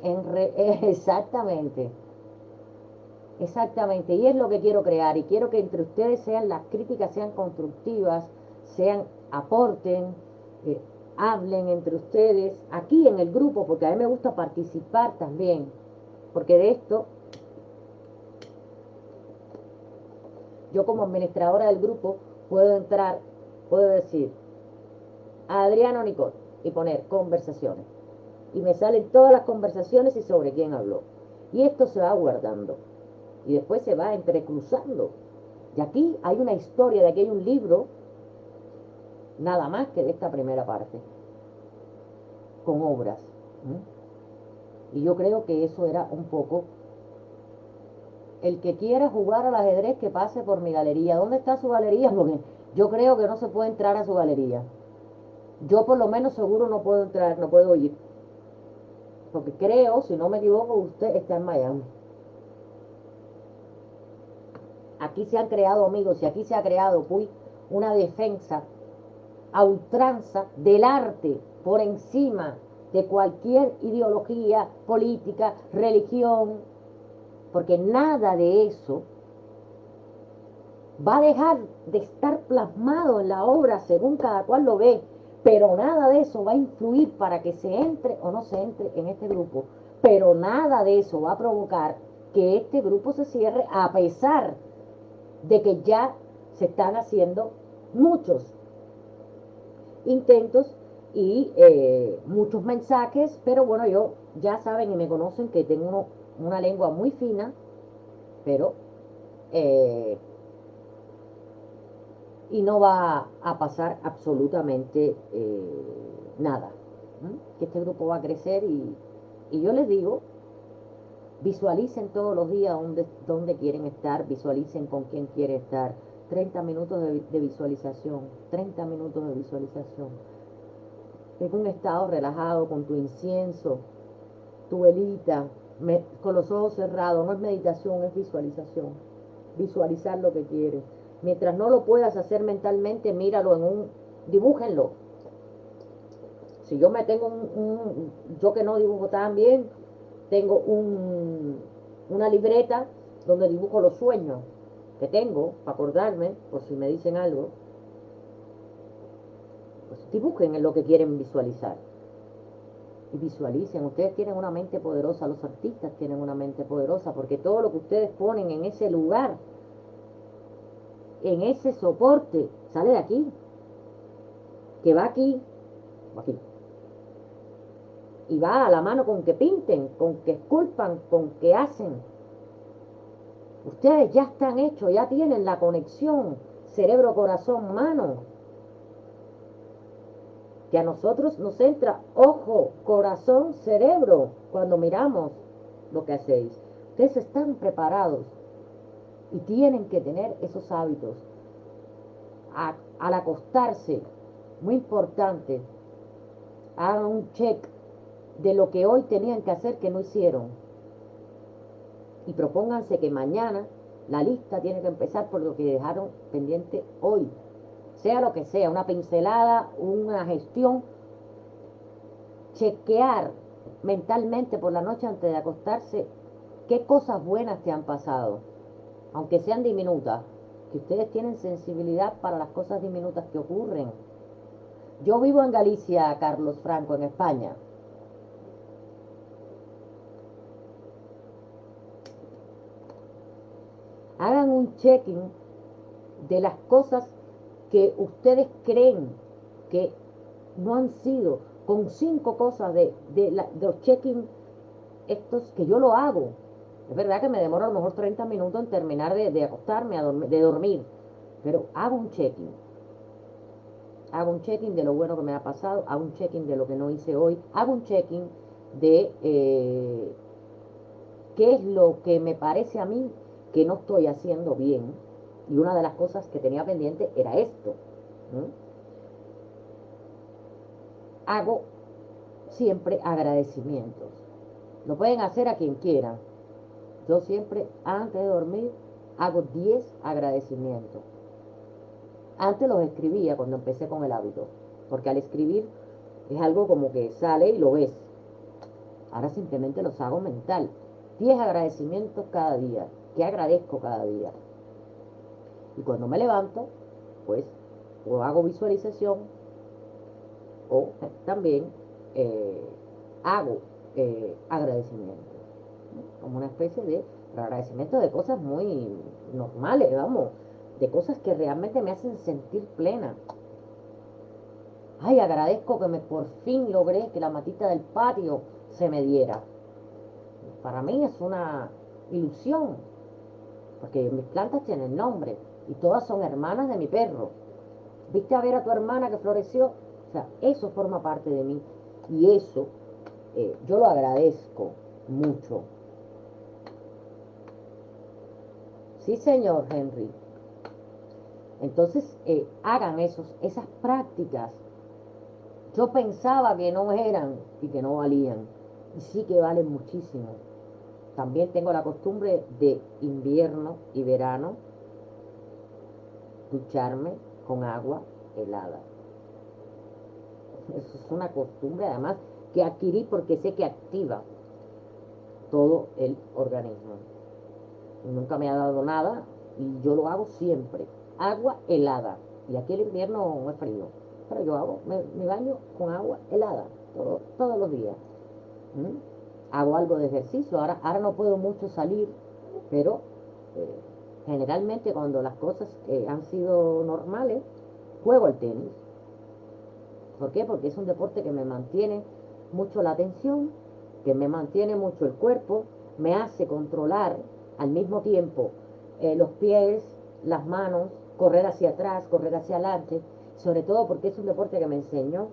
exactamente. Exactamente, y es lo que quiero crear, y quiero que entre ustedes las críticas sean constructivas, aporten, eh, hablen entre ustedes, aquí en el grupo, porque a mí me gusta participar también, porque de esto, yo como administradora del grupo, puedo entrar, puedo decir, a Adriano Nicot, y poner conversaciones, y me salen todas las conversaciones y sobre quién habló, y esto se va guardando. Y después se va entrecruzando. Y aquí hay una historia, de aquí hay un libro, nada más que de esta primera parte, con obras. Y yo creo que eso era un poco, el que quiera jugar al ajedrez que pase por mi galería. ¿Dónde está su galería? Porque yo creo que no se puede entrar a su galería. Yo por lo menos seguro no puedo entrar, no puedo ir. Porque creo, si no me equivoco, usted está en Miami. Aquí se han creado, amigos, y aquí se ha creado, pues, una defensa a ultranza del arte por encima de cualquier ideología política, religión, porque nada de eso va a dejar de estar plasmado en la obra según cada cual lo ve, pero nada de eso va a influir para que se entre o no se entre en este grupo, pero nada de eso va a provocar que este grupo se cierre, a pesar de que ya se están haciendo muchos intentos y muchos mensajes, pero bueno, yo ya saben y me conocen que tengo una lengua muy fina, pero y no va a pasar absolutamente nada, ¿no? Que este grupo va a crecer y yo les digo, visualicen todos los días dónde quieren estar, visualicen con quién quieren estar, 30 minutos de visualización, 30 minutos de visualización. En un estado relajado con tu incienso, tu velita, con los ojos cerrados. No es meditación, es visualización. Visualizar lo que quieres. Mientras no lo puedas hacer mentalmente, míralo dibújenlo. Si yo me tengo yo que no dibujo tan bien, tengo una libreta donde dibujo los sueños que tengo, para acordarme, por si me dicen algo. Pues dibujen en lo que quieren visualizar. Y visualicen. Ustedes tienen una mente poderosa, los artistas tienen una mente poderosa, porque todo lo que ustedes ponen en ese lugar, en ese soporte, sale de aquí, que va aquí, y va a la mano con que pinten, con que esculpan, con que hacen. Ustedes ya están hechos, ya tienen la conexión cerebro, corazón, mano, que a nosotros nos entra ojo, corazón, cerebro cuando miramos lo que hacéis. Ustedes están preparados y tienen que tener esos hábitos. Al acostarse, muy importante, hagan un check de lo que hoy tenían que hacer que no hicieron. Y propónganse que mañana la lista tiene que empezar por lo que dejaron pendiente hoy. Sea lo que sea, una pincelada, una gestión. Chequear mentalmente por la noche antes de acostarse qué cosas buenas te han pasado, aunque sean diminutas, que ustedes tienen sensibilidad para las cosas diminutas que ocurren. Yo vivo en Galicia, Carlos Franco, en España. Hagan un checking de las cosas que ustedes creen que no han sido, con 5 cosas de los check-in estos que yo lo hago. Es verdad que me demoro a lo mejor 30 minutos en terminar de acostarme, de dormir, pero hago un check-in. Hago un check-in de lo bueno que me ha pasado, hago un check-in de lo que no hice hoy, hago un check-in de qué es lo que me parece a mí que no estoy haciendo bien. Y una de las cosas que tenía pendiente era esto. Hago siempre agradecimientos. Lo pueden hacer a quien quieran. Yo siempre, antes de dormir, hago 10 agradecimientos. Antes los escribía cuando empecé con el hábito, porque al escribir es algo como que sale y lo ves. Ahora simplemente los hago mental. 10 agradecimientos cada día. ¿Qué agradezco cada día? Y cuando me levanto, pues, o hago visualización, o también hago agradecimiento, ¿no? Como una especie de agradecimiento de cosas muy normales, vamos, de cosas que realmente me hacen sentir plena. Ay, agradezco que por fin logré que la matita del patio se me diera. Para mí es una ilusión, porque mis plantas tienen nombre y todas son hermanas de mi perro. ¿Viste a ver a tu hermana que floreció? O sea, eso forma parte de mí y eso yo lo agradezco mucho. Sí, señor Henry. Entonces, hagan esas prácticas. Yo pensaba que no eran y que no valían. Y sí que valen muchísimo. También tengo la costumbre de invierno y verano ducharme con agua helada. Eso es una costumbre además que adquirí porque sé que activa todo el organismo. Nunca me ha dado nada y yo lo hago siempre. Agua helada. Y aquí el invierno no es frío. Pero yo hago, me baño con agua helada todos los días. Hago algo de ejercicio. Ahora no puedo mucho salir, pero generalmente cuando las cosas han sido normales, juego al tenis. ¿Por qué? Porque es un deporte que me mantiene mucho la atención, que me mantiene mucho el cuerpo, me hace controlar al mismo tiempo los pies, las manos, correr hacia atrás, correr hacia adelante, sobre todo porque es un deporte que me enseñó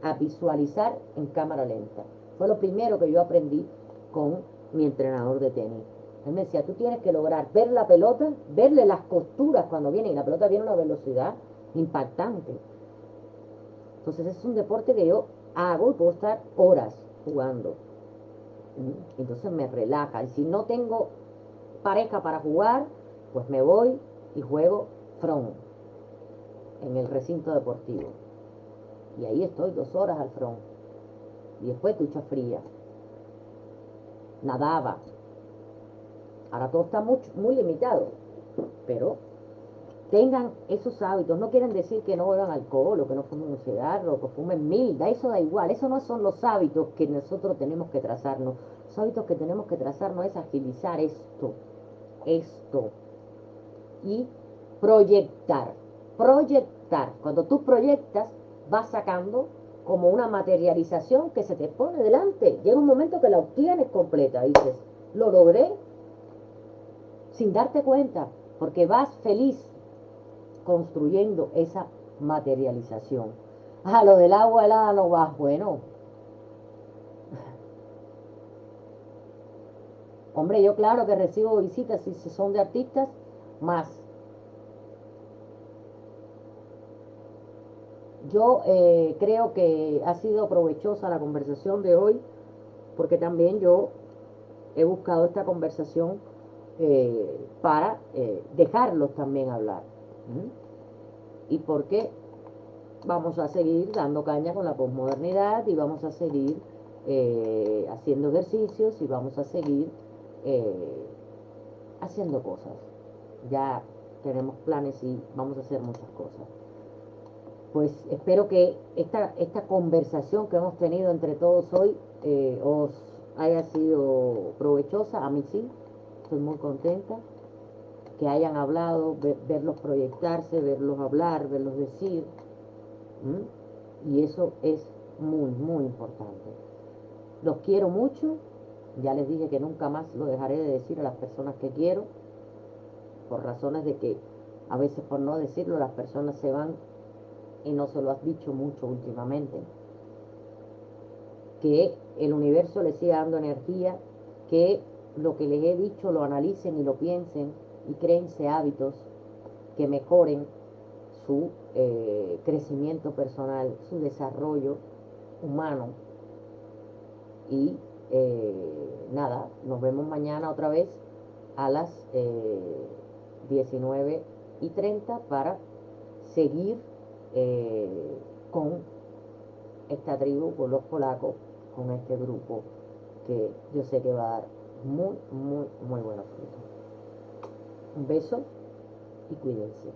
a visualizar en cámara lenta. Fue lo primero que yo aprendí con mi entrenador de tenis. Él me decía, tú tienes que lograr ver la pelota, verle las costuras cuando viene, y la pelota viene a una velocidad impactante. Entonces es un deporte que yo hago y puedo estar horas jugando. Entonces me relaja. Y si no tengo pareja para jugar, pues me voy y juego front en el recinto deportivo. Y ahí estoy 2 horas al front. Y después ducha fría. Nadaba. Ahora todo está muy limitado. Pero tengan esos hábitos. No quieren decir que no beban alcohol o que no fumen un cigarro o que fumen milda. Eso da igual. Eso no son los hábitos que nosotros tenemos que trazarnos. Los hábitos que tenemos que trazarnos es agilizar esto y proyectar. Proyectar. Cuando tú proyectas, vas sacando como una materialización que se te pone delante. Llega un momento que la obtienes completa. Dices, lo logré sin darte cuenta, porque vas feliz construyendo esa materialización. Ah, lo del agua helada no vas. Bueno, hombre, yo claro que recibo visitas si son de artistas, más. Yo creo que ha sido provechosa la conversación de hoy, porque también yo he buscado esta conversación para dejarlos también hablar. ¿Y porque vamos a seguir dando caña con la posmodernidad y vamos a seguir haciendo ejercicios y vamos a seguir haciendo cosas? Ya tenemos planes y vamos a hacer muchas cosas. Pues espero que esta conversación que hemos tenido entre todos hoy os haya sido provechosa. A mí sí, estoy muy contenta que hayan hablado, verlos proyectarse, verlos hablar, verlos decir. Y eso es muy importante. Los quiero mucho. Ya les dije que nunca más lo dejaré de decir a las personas que quiero, por razones de que a veces por no decirlo las personas se van y no se lo has dicho mucho últimamente. Que el universo les siga dando energía, que lo que les he dicho lo analicen y lo piensen y créense hábitos que mejoren su crecimiento personal, su desarrollo humano. Y nada, nos vemos mañana otra vez a las 19:30 para seguir con esta tribu, con los polacos, con este grupo que yo sé que va a dar muy buenos frutos. Un beso y cuídense.